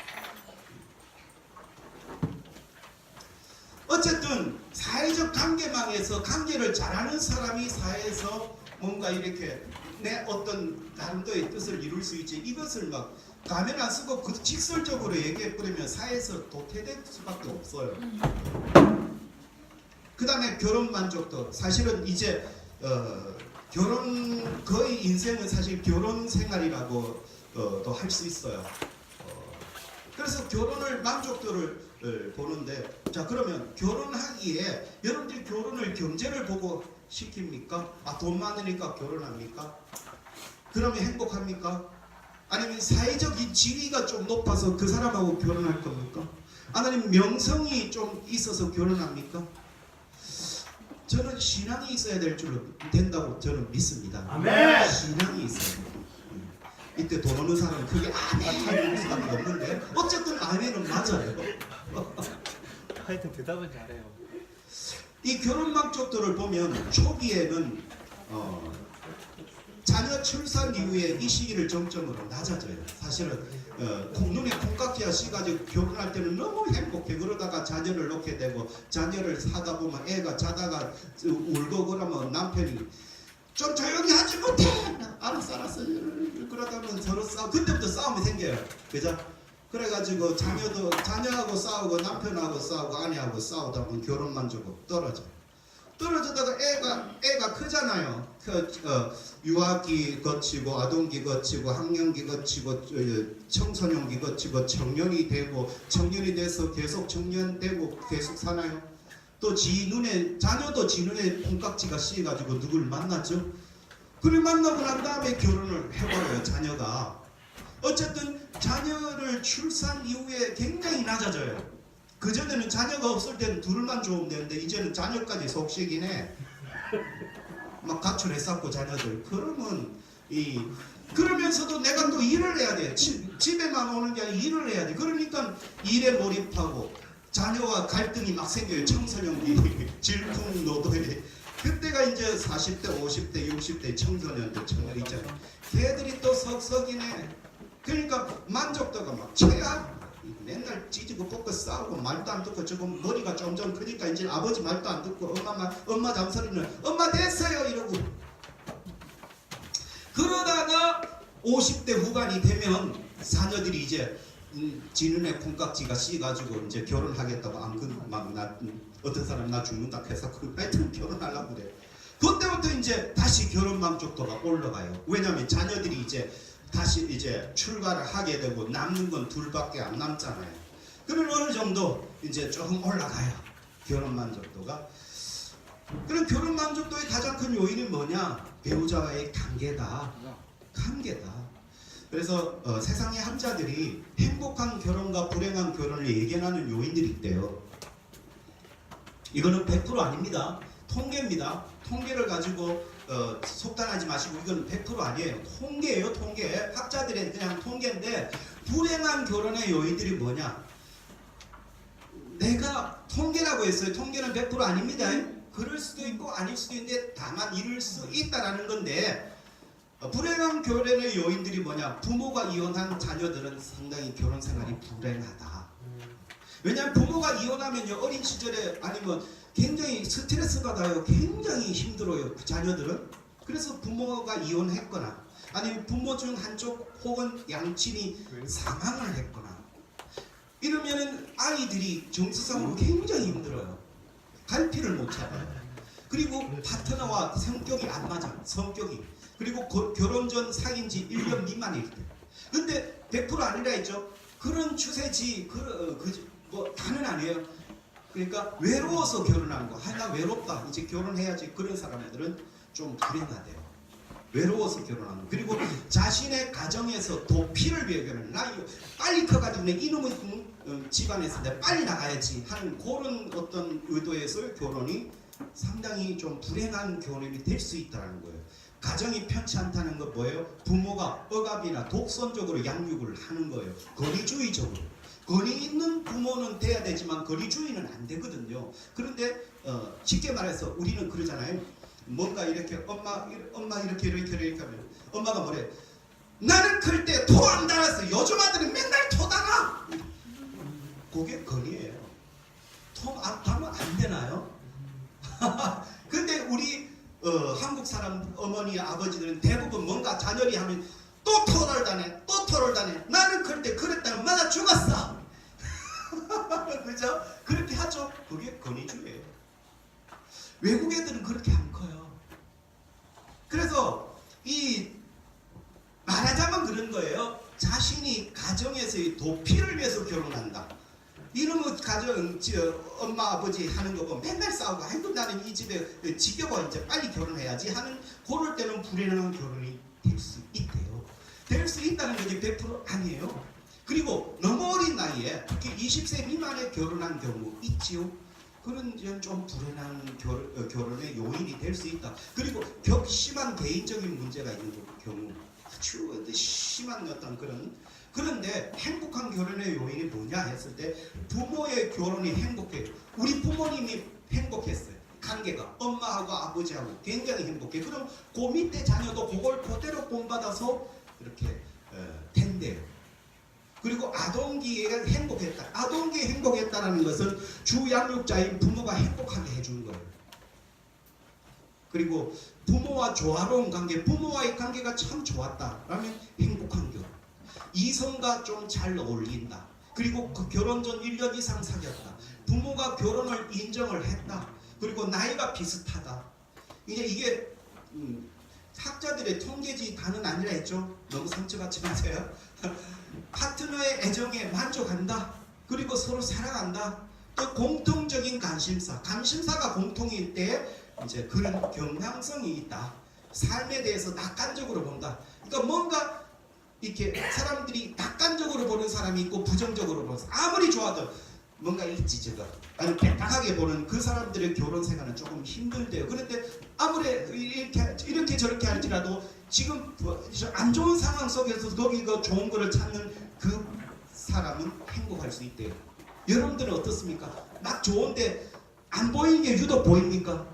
어쨌든 사회적 관계망에서 관계를 잘하는 사람이 사회에서 뭔가 이렇게 내 어떤 나름대로의 뜻을 이룰 수 있지. 이것을 막 가면 안 쓰고 그 직설적으로 얘기해버리면 사회에서 도태될 수밖에 없어요. 그 다음에 결혼 만족도. 사실은 이제 결혼 거의 인생은 사실 결혼 생활이라고 또 할 수 있어요. 그래서 결혼을 만족도를 보는데, 자 그러면 결혼하기에 여러분들이 결혼을 경제를 보고 시킵니까? 아, 돈 많으니까 결혼합니까? 그러면 행복합니까? 아니면 사회적 이 지위가 좀 높아서 그 사람하고 결혼할 겁니까? 아니면 명성이 좀 있어서 결혼합니까? 저는 신앙이 있어야 된다고 저는 믿습니다. 아멘. 신앙이 있어야 돼요. 이때 돈 없는 사람은 그게 아멘 하는 사람이 없는데 어쨌든 아멘은 맞아요. 하여튼 대답은 잘해요. 이 결혼 만족도를 보면 초기에는 자녀 출산 이후에 이 시기를 정점으로 낮아져요. 사실은 눈에 콩깍지가 씌가지고 결혼할 때는 너무 행복해. 그러다가 자녀를 놓게 되고 자녀를 사다 보면 애가 자다가 울고 그러면 남편이 좀 조용히 하지 못해. 알았어. 그러다면 서로 싸우. 그때부터 싸움이 생겨요. 그죠? 그래가지고 자녀하고 싸우고 남편하고 싸우고 아내하고 싸우다 보면 결혼 만족도 떨어지다가 애가 크잖아요. 유아기 거치고 아동기 거치고 학령기 거치고 청소년기 거치고 청년이 되고 청년이 돼서 계속 청년 되고 계속 사나요? 또 자녀도 지 눈에 콩깍지가 씌가지고 누굴 만났죠? 그를 만나고 난 다음에 결혼을 해버려요. 자녀가. 어쨌든 자녀를 출산 이후에 굉장히 낮아져요. 그전에는 자녀가 없을 때는 둘만 좋으면 되는데 이제는 자녀까지 속식이네. 막 가출했었고 자녀들. 그러면서도 내가 또 일을 해야 돼. 집에만 오는 게 아니라 일을 해야 돼. 그러니까 일에 몰입하고 자녀와 갈등이 막 생겨요. 청소년기 질풍노도에. 그때가 이제 40대, 50대, 60대 청소년들 있잖아요. 걔들이 또 석석이네. 그러니까 만족도가 막 최악. 맨날 찌지고 볶고 싸우고 말도 안 듣고 저거 머리가 점점 크니까 이제 아버지 말도 안 듣고 엄마 잔소리는 엄마 됐어요 이러고. 그러다가 50대 후반이 되면 자녀들이 이제 지 눈에 콩깍지가 씌가지고 이제 결혼하겠다고 어떤 사람 나 죽는다 해서 하여튼 결혼하려고 그래. 그때부터 이제 다시 결혼 만족도가 올라가요. 왜냐하면 자녀들이 이제 다시 이제 출발을 하게 되고 남는 건 둘밖에 안 남잖아요. 그러면 어느 정도 이제 조금 올라가요. 결혼 만족도가. 그럼 결혼 만족도의 가장 큰 요인은 뭐냐? 배우자와의 관계다. 그래서 세상의 학자들이 행복한 결혼과 불행한 결혼을 예견하는 요인들이 있대요. 이거는 100% 아닙니다. 통계입니다. 통계를 가지고 속단하지 마시고 이건 100% 아니에요. 통계예요. 통계. 학자들의 그냥 통계인데 불행한 결혼의 요인들이 뭐냐? 내가 통계라고 했어요. 통계는 100% 아닙니다. 그럴 수도 있고 아닐 수도 있는데 다만 이룰 수 있다라는 건데 불행한 결혼의 요인들이 뭐냐? 부모가 이혼한 자녀들은 상당히 결혼 생활이 불행하다. 왜냐하면 부모가 이혼하면요 어린 시절에 아니면 굉장히 스트레스 받아요. 굉장히 힘들어요. 자녀들은. 그래서 부모가 이혼했거나 아니면 부모 중 한쪽 혹은 양친이 사망을 했거나 이러면은 아이들이 정서상으로 굉장히 힘들어요. 갈피를 못 잡아요. 그리고 파트너와 성격이 안 맞아. 성격이. 그리고 결혼 전 사귄 지 1년 미만일 때. 근데 100% 아니라 했죠. 그런 추세지. 다는 아니에요. 그러니까 외로워서 결혼하는 거. 나 외롭다. 이제 결혼해야지. 그런 사람들은 좀 불행하대요. 외로워서 결혼하는 거. 그리고 자신의 가정에서 도피를 위해 결혼. 나 이거 빨리 커가지고 내 이놈의 집안에서 내가 빨리 나가야지 하는 그런 어떤 의도에서 결혼이 상당히 좀 불행한 결혼이 될 수 있다는 거예요. 가정이 편치 않다는 건 뭐예요? 부모가 억압이나 독선적으로 양육을 하는 거예요. 권위주의적으로. 권위 있는 부모는 돼야 되지만 권위주의는 안 되거든요. 그런데 쉽게 말해서 우리는 그러잖아요. 뭔가 이렇게 엄마 이렇게 하면 엄마가 뭐래? 나는 클 때 토 안 달았어. 요즘 아들은 맨날 토 달아. 그게 권위예요. 토 안 달면 안 되나요? 근데 우리 한국 사람 어머니 아버지들은 대부분 뭔가 자녀리 하면 또 토를 다네, 또 토를 다네. 나는 클 때 그랬다면 맞아 죽었어. 그죠? 그렇게 하죠. 그게 권위주의예요. 외국 애들은 그렇게 안 커요. 그래서 이 말하자면 그런 거예요. 자신이 가정에서의 도피를 위해서 결혼한다. 이러면 가정 엄마 아버지 하는 거 보면 맨날 싸우고 아이고 나는 이 집에 지겨워 이제 빨리 결혼해야지 하는 그럴 때는 불행한 결혼이 될 수 있대요. 될 수 있다는 것이 100% 아니에요. 그리고 너무 어린 나이에 특히 20세 미만에 결혼한 경우 있지요. 그런 좀 불행한 결혼의 요인이 될 수 있다. 그리고 격심한 개인적인 문제가 있는 경우 아주 심한 어떤 그런데 행복한 결혼의 요인이 뭐냐 했을 때 부모의 결혼이 행복해요. 우리 부모님이 행복했어요. 관계가 엄마하고 아버지하고 굉장히 행복해. 그럼 그 밑에 자녀도 그걸 그대로 본받아서 이렇게 된대요. 그리고 아동기에 행복했다. 아동기에 행복했다는 것은 주양육자인 부모가 행복하게 해준 거예요. 그리고 부모와 조화로운 관계, 부모와의 관계가 참 좋았다라면 행복한 결혼. 이성과 좀 잘 어울린다. 그리고 그 결혼 전 1년 이상 사귀었다. 부모가 결혼을 인정을 했다. 그리고 나이가 비슷하다. 이게 학자들의 통계지 다는 아니라 했죠. 너무 상처받지 마세요. 파트너의 애정에 만족한다. 그리고 서로 사랑한다. 또 공통적인 관심사가 공통일 때 이제 그런 경향성이 있다. 삶에 대해서 낙관적으로 본다. 그러니까 뭔가 이렇게 사람들이 낙관적으로 보는 사람이 있고 부정적으로 보는 사람. 아무리 좋아도 뭔가 있지 제가. 아니 빽빽하게 보는 그 사람들의 결혼 생활은 조금 힘들대요. 그런데 아무리 이렇게 저렇게 할지라도 지금 안 좋은 상황 속에서 거기가 좋은 거를 찾는 그 사람은 행복할 수 있대요. 여러분들은 어떻습니까? 막 좋은데 안 보이는 게 유독 보입니까?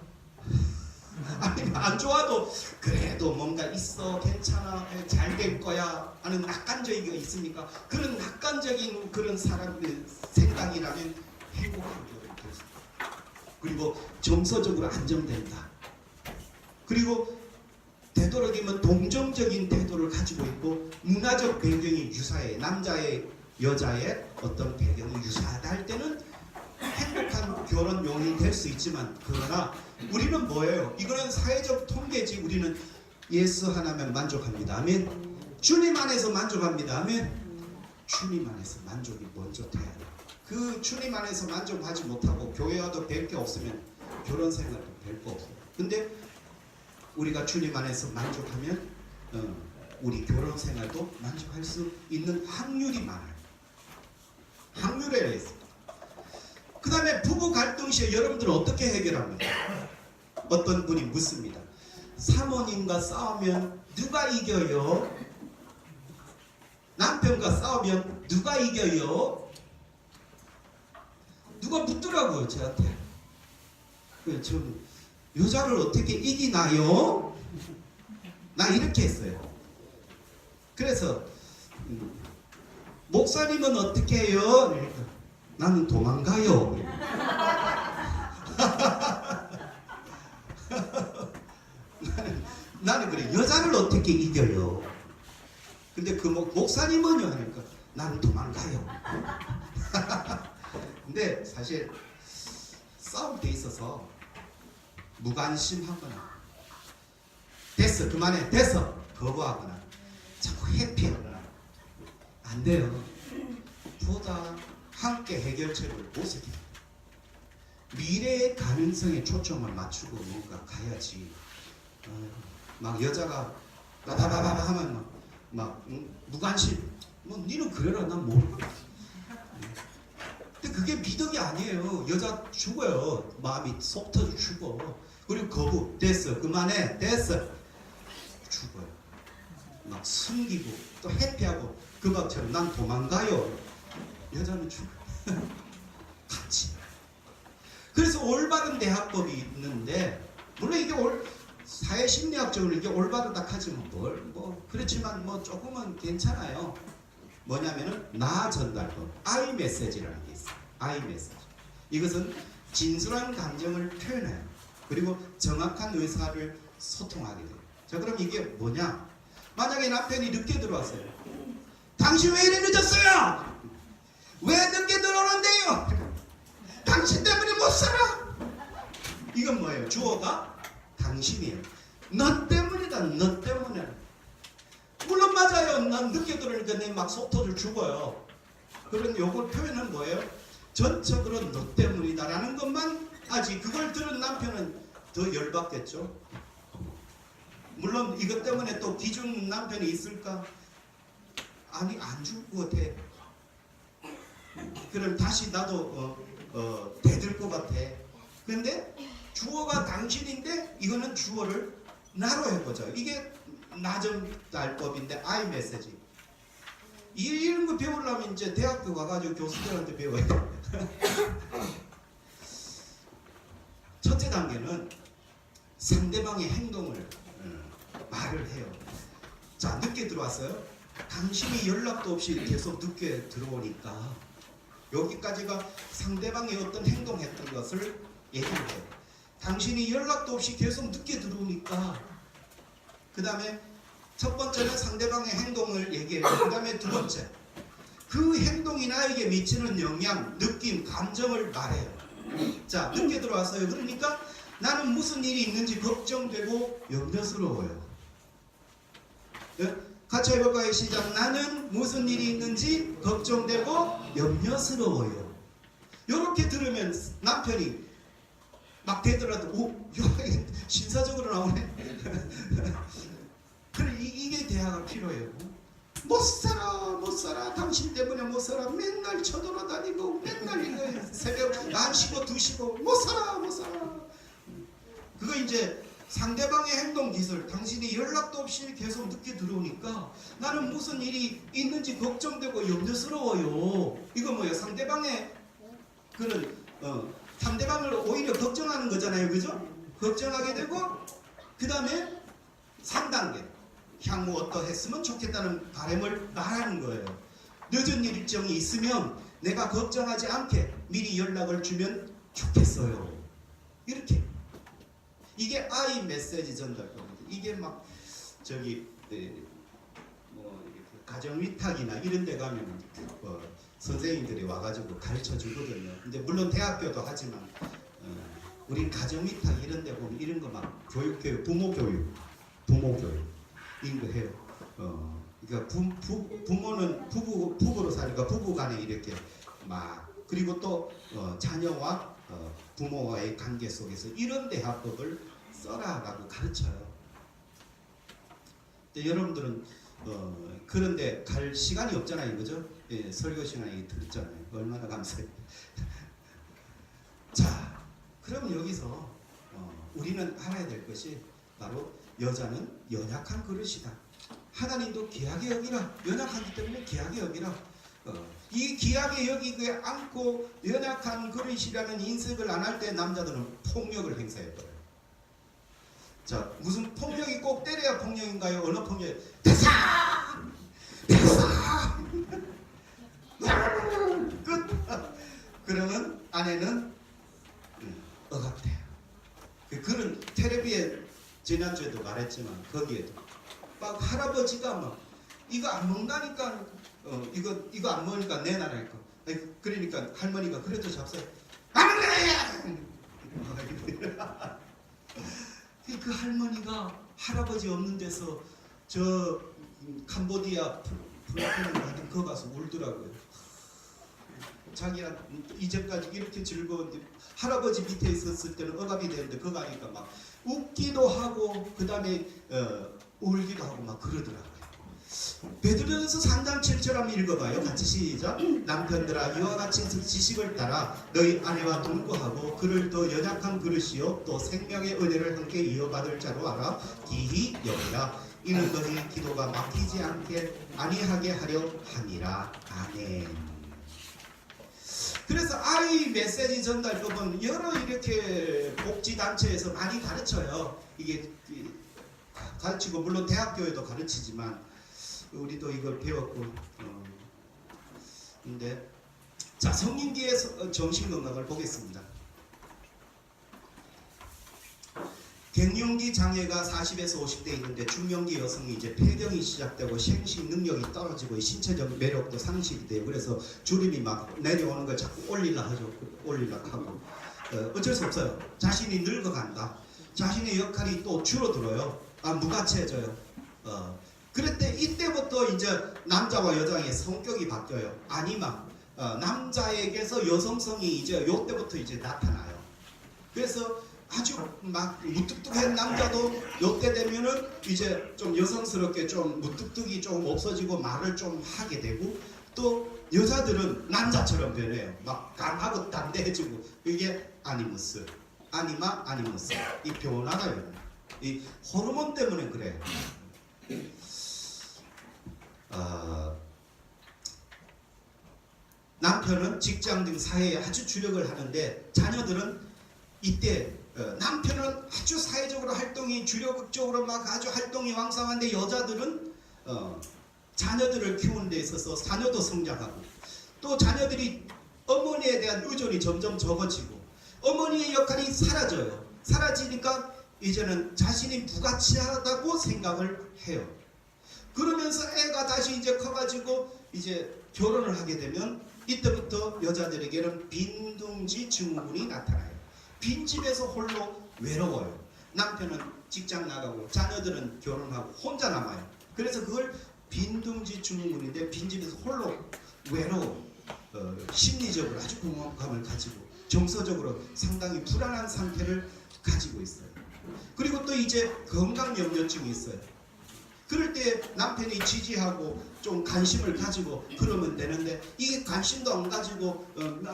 아니 안 좋아도 그래도 뭔가 있어 괜찮아 잘 될 거야 하는 낙관적인 게 있습니까? 그런 낙관적인 그런 사람의 생각이라면 행복한 결혼이 될 수 있다. 그리고 정서적으로 안정된다. 그리고 되도록이면 동정적인 태도를 가지고 있고 문화적 배경이 유사해. 남자의 여자의 어떤 배경이 유사하다 할 때는 행복한 결혼 요인이 될 수 있지만 그러나 우리는 뭐예요? 이거는 사회적 통계지. 우리는 예수 하나면 만족합니다. 아멘. 주님 안에서 만족합니다. 아멘. 주님 안에서 만족이 먼저 돼야 돼요. 그 주님 안에서 만족하지 못하고 교회 와도 별 게 없으면 결혼 생활도 별 거 없어요. 근데 우리가 주님 안에서 만족하면 우리 결혼 생활도 만족할 수 있는 확률이 많아요. 확률에 의해서. 그 다음에 부부 갈등 시에 여러분들은 어떻게 해결합니까? 어떤 분이 묻습니다. 사모님과 싸우면 누가 이겨요? 남편과 싸우면 누가 이겨요? 누가 묻더라고요 저한테. 좀 여자를 어떻게 이기나요? 나 이렇게 했어요. 그래서 목사님은 어떻게 해요? 나는 도망가요. 나는 그래. 여자를 어떻게 이겨요? 근데 그 목사님은요? 하니까 나는 도망가요. 근데 사실 싸움 돼 있어서 무관심하거나 됐어 그만해 됐어 거부하거나 자꾸 회피하거나 안 돼요. 보다 함께 해결책을 모색해야 돼요. 미래의 가능성에 초점을 맞추고 뭔가 가야지. 막 여자가 바바바바 하면 막 무관심. 뭐 니는 그래라 난 모르겠어. 근데 그게 미덕이 아니에요. 여자 죽어요. 마음이 속 터져 죽어. 그리고 거부 됐어 그만해 됐어 죽어요. 막 숨기고 또 회피하고 그 밥처럼 난 도망가요. 여자는 죽어. 같이. 그래서 올바른 대화법이 있는데 물론 이게 사회심리학적으로 이게 올바르다 하지만 뭐 그렇지만 뭐 조금은 괜찮아요. 뭐냐면은 나 전달법, I 메시지라는 게 있어요. I 메시지. 이것은 진솔한 감정을 표현해요. 그리고 정확한 의사를 소통하게 돼요. 자, 그럼 이게 뭐냐? 만약에 남편이 늦게 들어왔어요. 당신 왜 이래 늦었어요? 왜 늦게 들어오는데요? 당신 때문에 못 살아. 이건 뭐예요? 주어가 당신이에요. 너 때문이다. 너 때문에. 물론 맞아요. 난 늦게 들어오니까 내 막 속 터져 죽어요. 그런 요걸 표현은 뭐예요? 전적으로 너 때문이다라는 것만 하지. 그걸 들은 남편은 더 열받겠죠. 물론 이것 때문에 또 기죽는 남편이 있을까? 아니, 안 죽을 것 같아. 그럼 다시 나도 대들 것 같아. 근데 주어가 당신인데 이거는 주어를 나로 해보자. 이게 나전달법인데 I 메시지. 이런 거 배우려면 이제 대학교 가가지고 교수들한테 배워야 돼. 첫째 단계는 상대방의 행동을 말을 해요. 자, 늦게 들어왔어요. 당신이 연락도 없이 계속 늦게 들어오니까 여기까지가 상대방이 어떤 행동했던 것을 얘기를 해요. 당신이 연락도 없이 계속 늦게 들어오니까 그 다음에 첫 번째는 상대방의 행동을 얘기해요. 그 다음에 두 번째 그 행동이 나에게 미치는 영향, 느낌, 감정을 말해요. 자, 늦게 들어왔어요. 그러니까 나는 무슨 일이 있는지 걱정되고 염려스러워요. 네? 같이 해볼까요? 시작. 나는 무슨 일이 있는지 걱정되고 염려스러워요. 이렇게 들으면 남편이 막 되더라도 오, 신사적으로 나오네. 그래, 이게 대화가 필요해요. 못 살아. 당신 때문에 못 살아. 맨날 쳐돌아다니고 맨날 이거 새벽 1시고 2시고 못 살아. 그거 이제 상대방의 행동 기술. 당신이 연락도 없이 계속 늦게 들어오니까 나는 무슨 일이 있는지 걱정되고 염려스러워요. 이거 뭐예요? 상대방의 그런 상대방을 오히려 걱정하는 거잖아요. 그죠? 걱정하게 되고 그 다음에 3단계 향후 어떠했으면 좋겠다는 바람을 말하는 거예요. 늦은 일정이 있으면 내가 걱정하지 않게 미리 연락을 주면 좋겠어요. 이렇게. 이게 I 메시지 전달법입니다. 이게 막 저기 뭐 가정 위탁이나 이런 데 가면 선생님들이 와가지고 가르쳐 주거든요. 근데 물론 대학교도 하지만 우리 가정 위탁 이런 데 보면 이런 거 막 교육 부모 교육 이런 거 해요. 그러니까 부모는 부부로 사니까 부부간에 이렇게 막 그리고 또 자녀와 부모와의 관계 속에서 이런 대화법을 써라라고 가르쳐요. 근데 여러분들은 그런데 갈 시간이 없잖아요, 그죠? 예, 설교 시간에 들었잖아요. 얼마나 감사해요. 자, 그럼 여기서 우리는 알아야 될 것이 바로 여자는 연약한 그릇이다. 하나님도 귀하게 여기라. 연약하기 때문에 귀하게 여기라. 이 귀하게 여기게 않고 연약한 그릇이라는 인식을 안 할 때 남자들은 폭력을 행사해버려요. 자, 무슨 폭력이 꼭 때려야 폭력인가요? 어느 폭력이? 됐어! 끝! 그러면 아내는 억압돼요. 그런 텔레비에 지난주에도 말했지만 거기에도 막 할아버지가 막 이거 안 먹는다니까 이거 안 먹으니까 내놔라니까. 그러니까 할머니가 그래도 잡숴요. 안 먹어야! 그 할머니가 할아버지 없는 데서 저 캄보디아 프라테는 가든 거 가서 울더라고요. 자기가 이제까지 이렇게 즐거운데 할아버지 밑에 있었을 때는 억압이 되는데 그거 가니까 막 웃기도 하고 그 다음에 울기도 하고 막 그러더라고요. 베드로전서 3장 7절 한번 읽어봐요. 같이 시작. 남편들아 이와 같이 지식을 따라 너희 아내와 동거하고 그를 더 연약한 그릇이요 또 생명의 은혜를 함께 이어받을 자로 알아 기히 여기라. 이는 너희 기도가 막히지 않게 아니하게 하려 함이라. 아멘. 그래서 아이 메시지 전달법은 여러 이렇게 복지단체에서 많이 가르쳐요. 이게 가르치고 물론 대학교에도 가르치지만 우리도 이걸 배웠고 근데 자 성인기의 정신건강을 보겠습니다. 갱년기 장애가 40에서 50대 있는데 중년기 여성이 이제 폐경이 시작되고 생식 능력이 떨어지고 신체적 매력도 상실이 돼요. 그래서 주름이 막 내려오는 걸 자꾸 올리려 하고 어쩔 수 없어요. 자신이 늙어간다. 자신의 역할이 또 줄어들어요. 무가치해져요. 그럴 때 이때부터 이제 남자와 여자의 성격이 바뀌어요. 아니면 남자에게서 여성성이 이제 요때부터 이제 나타나요. 그래서 아주 막 무뚝뚝한 남자도 요때 되면은 이제 좀 여성스럽게 좀 무뚝뚝이 좀 없어지고 말을 좀 하게 되고 또 여자들은 남자처럼 변해요. 막 강하고 담대해지고 이게 아니무스 이 변화가요. 이 호르몬 때문에 그래요. 남편은 직장 등 사회에 아주 주력을 하는데 자녀들은 이때 남편은 아주 사회적으로 활동이 주력적으로 막 아주 활동이 왕성한데 여자들은 자녀들을 키우는 데 있어서 자녀도 성장하고 또 자녀들이 어머니에 대한 의존이 점점 적어지고 어머니의 역할이 사라져요. 사라지니까 이제는 자신이 부가치하다고 생각을 해요. 그러면서 애가 다시 이제 커가지고 이제 결혼을 하게 되면 이때부터 여자들에게는 빈둥지 증후군이 나타나요. 빈집에서 홀로 외로워요. 남편은 직장 나가고 자녀들은 결혼하고 혼자 남아요. 그래서 그걸 빈둥지 증후군인데 빈집에서 홀로 외로워 심리적으로 아주 공허감을 가지고 정서적으로 상당히 불안한 상태를 가지고 있어요. 그리고 또 이제 건강염려증이 있어요. 그럴 때 남편이 지지하고 좀 관심을 가지고 그러면 되는데 이게 관심도 안 가지고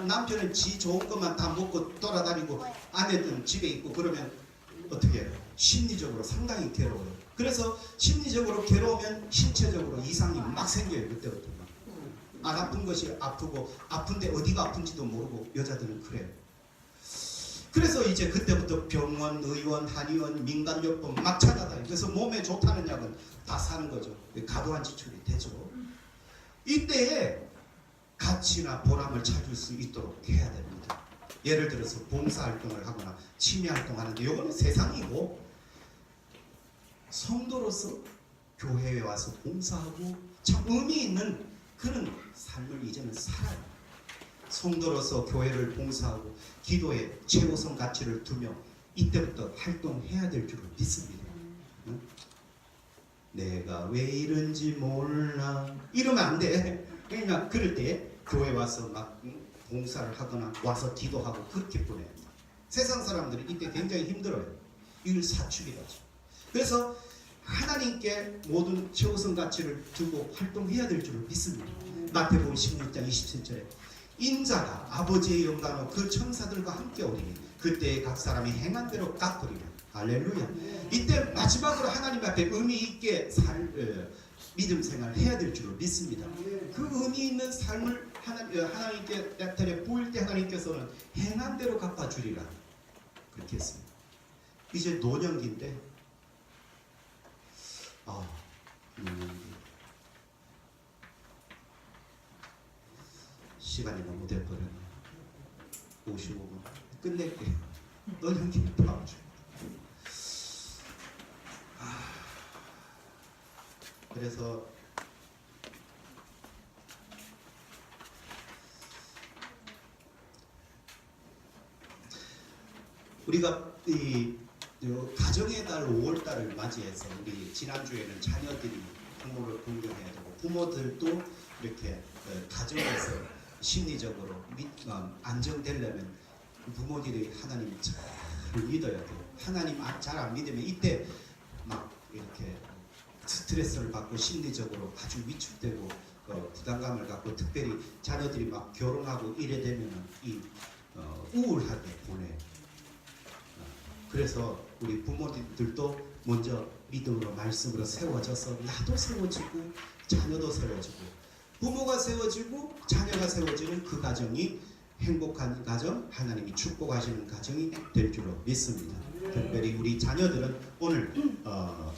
남편은 지 좋은 것만 다 먹고 돌아다니고 아내는 집에 있고 그러면 어떻게 해요? 심리적으로 상당히 괴로워요. 그래서 심리적으로 괴로우면 신체적으로 이상이 막 생겨요. 그때부터 막. 안 아픈 것이 아프고 아픈데 어디가 아픈지도 모르고 여자들은 그래요. 그래서 이제 그때부터 병원, 의원, 한의원, 민간요법 막 찾아다니고 그래서 몸에 좋다는 약은 다 사는 거죠. 과도한 지출이 되죠. 이때에 가치나 보람을 찾을 수 있도록 해야 됩니다. 예를 들어서 봉사활동을 하거나 취미활동 하는데 이거는 세상이고 성도로서 교회에 와서 봉사하고 참 의미 있는 그런 삶을 이제는 살아요. 성도로서 교회를 봉사하고 기도에 최우선 가치를 두며 이때부터 활동해야 될 줄을 믿습니다. 응? 내가 왜 이런지 몰라 이러면 안 돼. 그러니까 그럴 때 교회 와서 막 봉사를 하거나 와서 기도하고 그렇게 보내요. 세상 사람들은 이때 굉장히 힘들어요. 이걸 사춘기라죠. 그래서 하나님께 모든 최우선 가치를 두고 활동해야 될 줄을 믿습니다. 마태복음 16장 27절에 인자가 아버지의 영광으로 그 천사들과 함께 오리니 그때에 각 사람이 행한 대로 갚으리라. 할렐루야. 이때 마지막으로 하나님 앞에 의미 있게 믿음 생활을 해야 될 줄을 믿습니다. 그 의미 있는 삶을 하나님께 나타내 보일 때 하나님께서는 행한 대로 갚아주리라. 그렇게 했습니다. 이제 노년기인데 시간이 너무 돼버렸네. 55분 끝낼게요. 노년기는 다음 주. 그래서 우리가 이 가정의 달 5월달을 맞이해서 우리 지난주에는 자녀들이 부모를 공경해야 되고 부모들도 이렇게 가정에서 심리적으로 안정되려면 부모들이 하나님을 잘 믿어야 돼요. 하나님 잘 안 믿으면 이때 막 이렇게 스트레스를 받고 심리적으로 아주 위축되고 부담감을 갖고 특별히 자녀들이 막 결혼하고 이래 되면은 우울하게 보내요. 그래서 우리 부모님들도 먼저 믿음으로 말씀으로 세워져서 나도 세워지고 자녀도 세워지고 부모가 세워지고 자녀가 세워지는 그 가정이 행복한 가정, 하나님이 축복하시는 가정이 될 줄로 믿습니다. 특별히 우리 자녀들은 오늘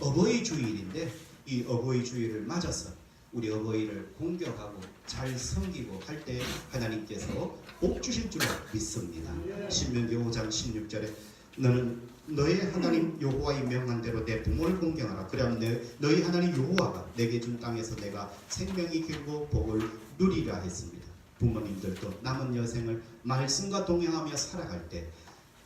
어버이 주일인데 이 어버이 주일을 맞아서 우리 어버이를 공경하고 잘 섬기고 할 때 하나님께서 복 주실 줄로 믿습니다. 신명기 5장 16절에 너는 너의 하나님 여호와의 명한 대로 내 부모를 공경하라. 그러면 너희 하나님 여호와가 내게 준 땅에서 내가 생명이 길고 복을 누리라 했습니다. 부모님들도 남은 여생을 말씀과 동행하며 살아갈 때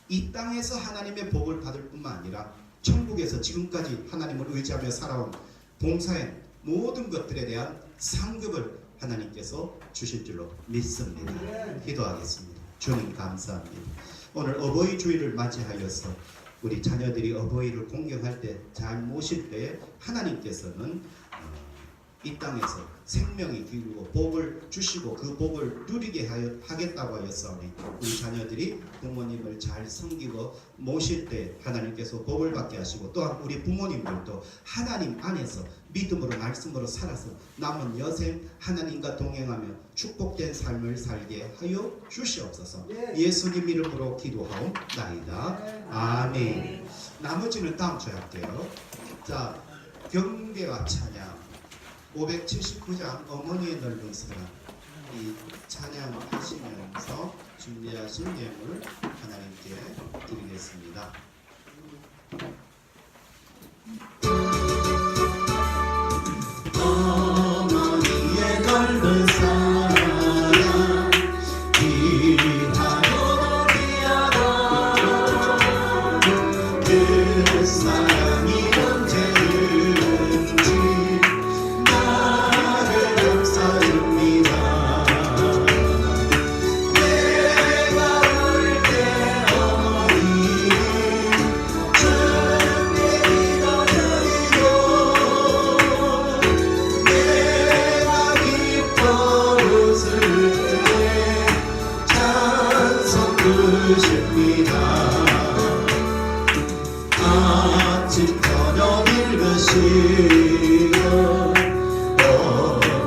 이 땅에서 하나님의 복을 받을 뿐만 아니라 천국에서 지금까지 하나님을 의지하며 살아온 봉사의 모든 것들에 대한 상급을 하나님께서 주실 줄로 믿습니다. 기도하겠습니다. 주님 감사합니다. 오늘 어버이 주일을 맞이하여서 우리 자녀들이 어버이를 공경할 때 잘 모실 때 하나님께서는 이 땅에서 생명이 길고 복을 주시고 그 복을 누리게 하겠다고 하였사오니 우리 자녀들이 부모님을 잘 섬기고 모실 때 하나님께서 복을 받게 하시고 또한 우리 부모님들도 하나님 안에서 믿음으로 말씀으로 살아서 남은 여생 하나님과 동행하며 축복된 삶을 살게 하여 주시옵소서. 예수님 이름으로 기도하옵나이다. 아멘. 나머지는 다음 주에 할게요. 자, 경배와 찬양 579장 어머니의 넓은 사랑 이 찬양 하시면서 준비하신 예물 하나님께 드리겠습니다. 어머니의 넓은 사랑 귀하고 귀하다 그 사랑이 언제든지 아침 저녁 읽으시고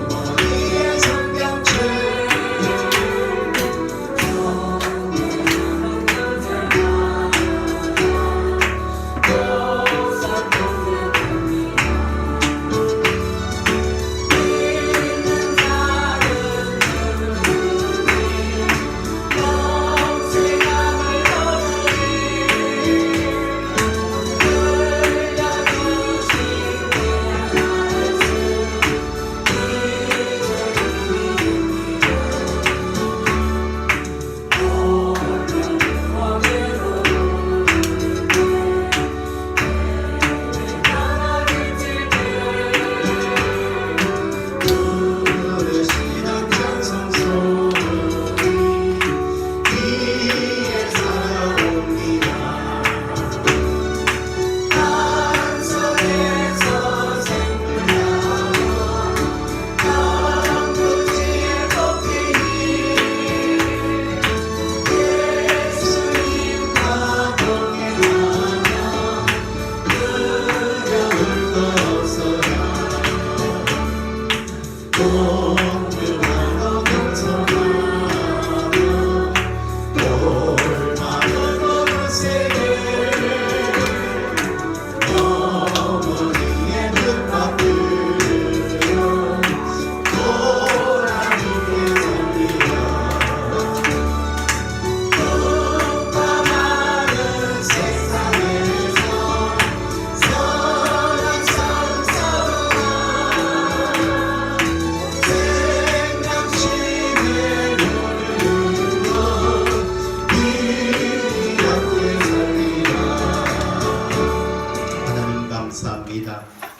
어머니의 성경책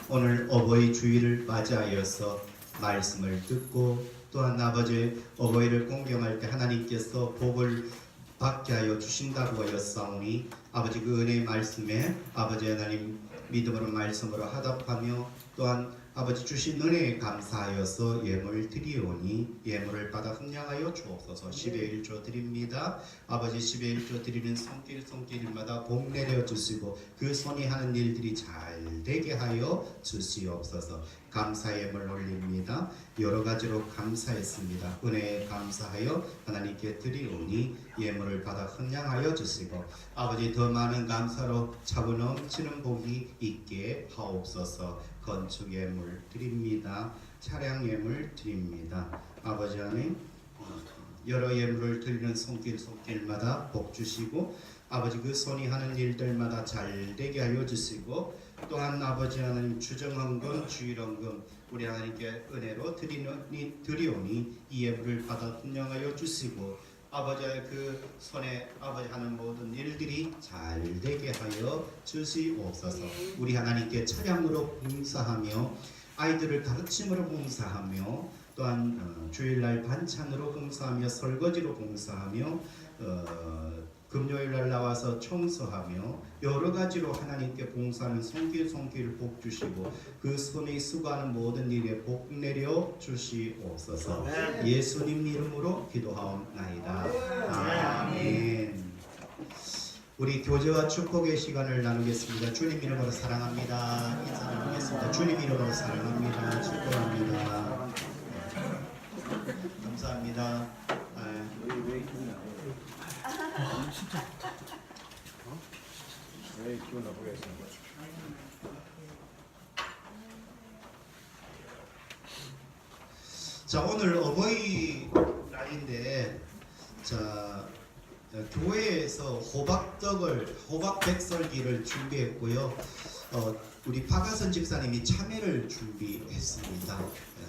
오늘 어버이 주일을 맞이하여서 말씀을 듣고 또한 아버지 어버이를 공경할 때 하나님께서 복을 받게 하여 주신다고 하였사오니 아버지 그 은혜의 말씀에 아버지 하나님 믿음으로 말씀으로 하답하며 또한 아버지 주신 은혜에 감사하여서 예물을 드리오니 예물을 받아 흥량하여 주옵소서. 10의 1조 드립니다. 아버지 10의 1조 드리는 손길마다 복 내려 주시고 그 손이 하는 일들이 잘 되게 하여 주시옵소서. 감사 예물 올립니다. 여러 가지로 감사했습니다. 은혜에 감사하여 하나님께 드리오니 예물을 받아 흥량하여 주시고 아버지 더 많은 감사로 차고 넘치는 복이 있게 하옵소서. 건축 예물 드립니다. 차량 예물 드립니다. 아버지 하나님 여러 예물을 드리는 손길마다 복 주시고 아버지 그 손이 하는 일들마다 잘 되게 하여 주시고 또한 아버지 하나님 주정헌금 주일헌금 우리 하나님께 은혜로 드리오니 이 예물을 받아 훈령하여 주시고 아버지의 그 손에 아버지 하는 모든 일들이 잘 되게 하여 주시옵소서. 우리 하나님께 차량으로 봉사하며 아이들을 가르침으로 봉사하며 또한 주일날 반찬으로 봉사하며 설거지로 봉사하며 금요일날 나와서 청소하며 여러 가지로 하나님께 봉사하는 손길 복 주시고 그 손에 수고하는 모든 일에 복 내려 주시옵소서. 예수님 이름으로 기도하옵나이다. 아멘. 우리 교제와 축복의 시간을 나누겠습니다. 주님 이름으로 사랑합니다. 인사 나누겠습니다. 주님 이름으로 사랑합니다. 축복합니다. 감사합니다. 왜 기분 나쁘게 했어? 자 오늘 어버이 날인데 자 교회에서 호박 백설기를 준비했고요. 우리 박하선 집사님이 참외를 준비했습니다.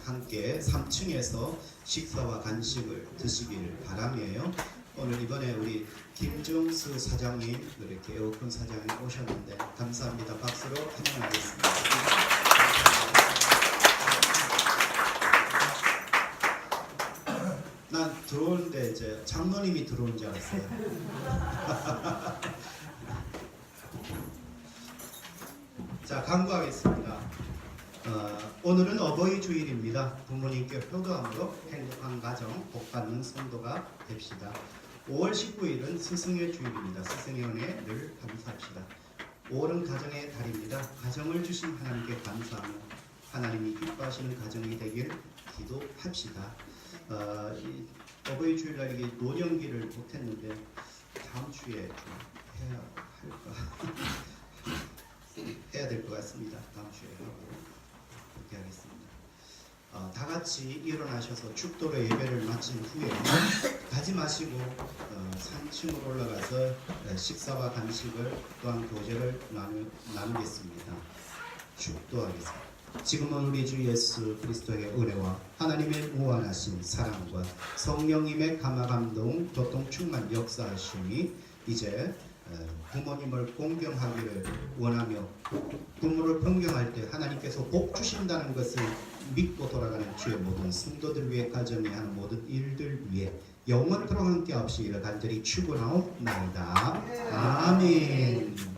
함께 3층에서 식사와 간식을 드시기를 바라며요. 오늘 이번에 우리 김정수 사장님 이렇게 에어컨 사장님 오셨는데 감사합니다. 박수로 환영하겠습니다. 난 들어오는데 이제 장로님이 들어온 줄 알았어요. 자 강구하겠습니다. 오늘은 어버이 주일입니다. 부모님께 효도함으로 행복한 가정 복받는 성도가 됩시다. 5월 19일은 스승의 주일입니다. 스승의 은혜에 늘 감사합시다. 5월은 가정의 달입니다. 가정을 주신 하나님께 감사하며 하나님이 기뻐하시는 가정이 되길 기도합시다. 이 어버이 주일날 이게 노년기를 못했는데 다음 주에 좀 해야 할까 해야 될 것 같습니다. 다음 주에 하고 그렇게 하겠습니다. 다 같이 일어나셔서 축도로 예배를 마친 후에 가지 마시고 3층으로 올라가서 식사와 간식을 또한 교제를 나누겠습니다. 축도하겠습니다. 지금은 우리 주 예수 그리스도의 은혜와 하나님의 무한하신 사랑과 성령님의 감화감동 교통 충만 역사하심이 이제 부모님을 공경하기를 원하며 부모를 존경할 때 하나님께서 복 주신다는 것을 믿고 돌아가는 주의 모든 성도들 위해 가정에 하는 모든 일들 위해 영원토록 함께 없이 이를 간절히 축원하옵나이다. 아멘.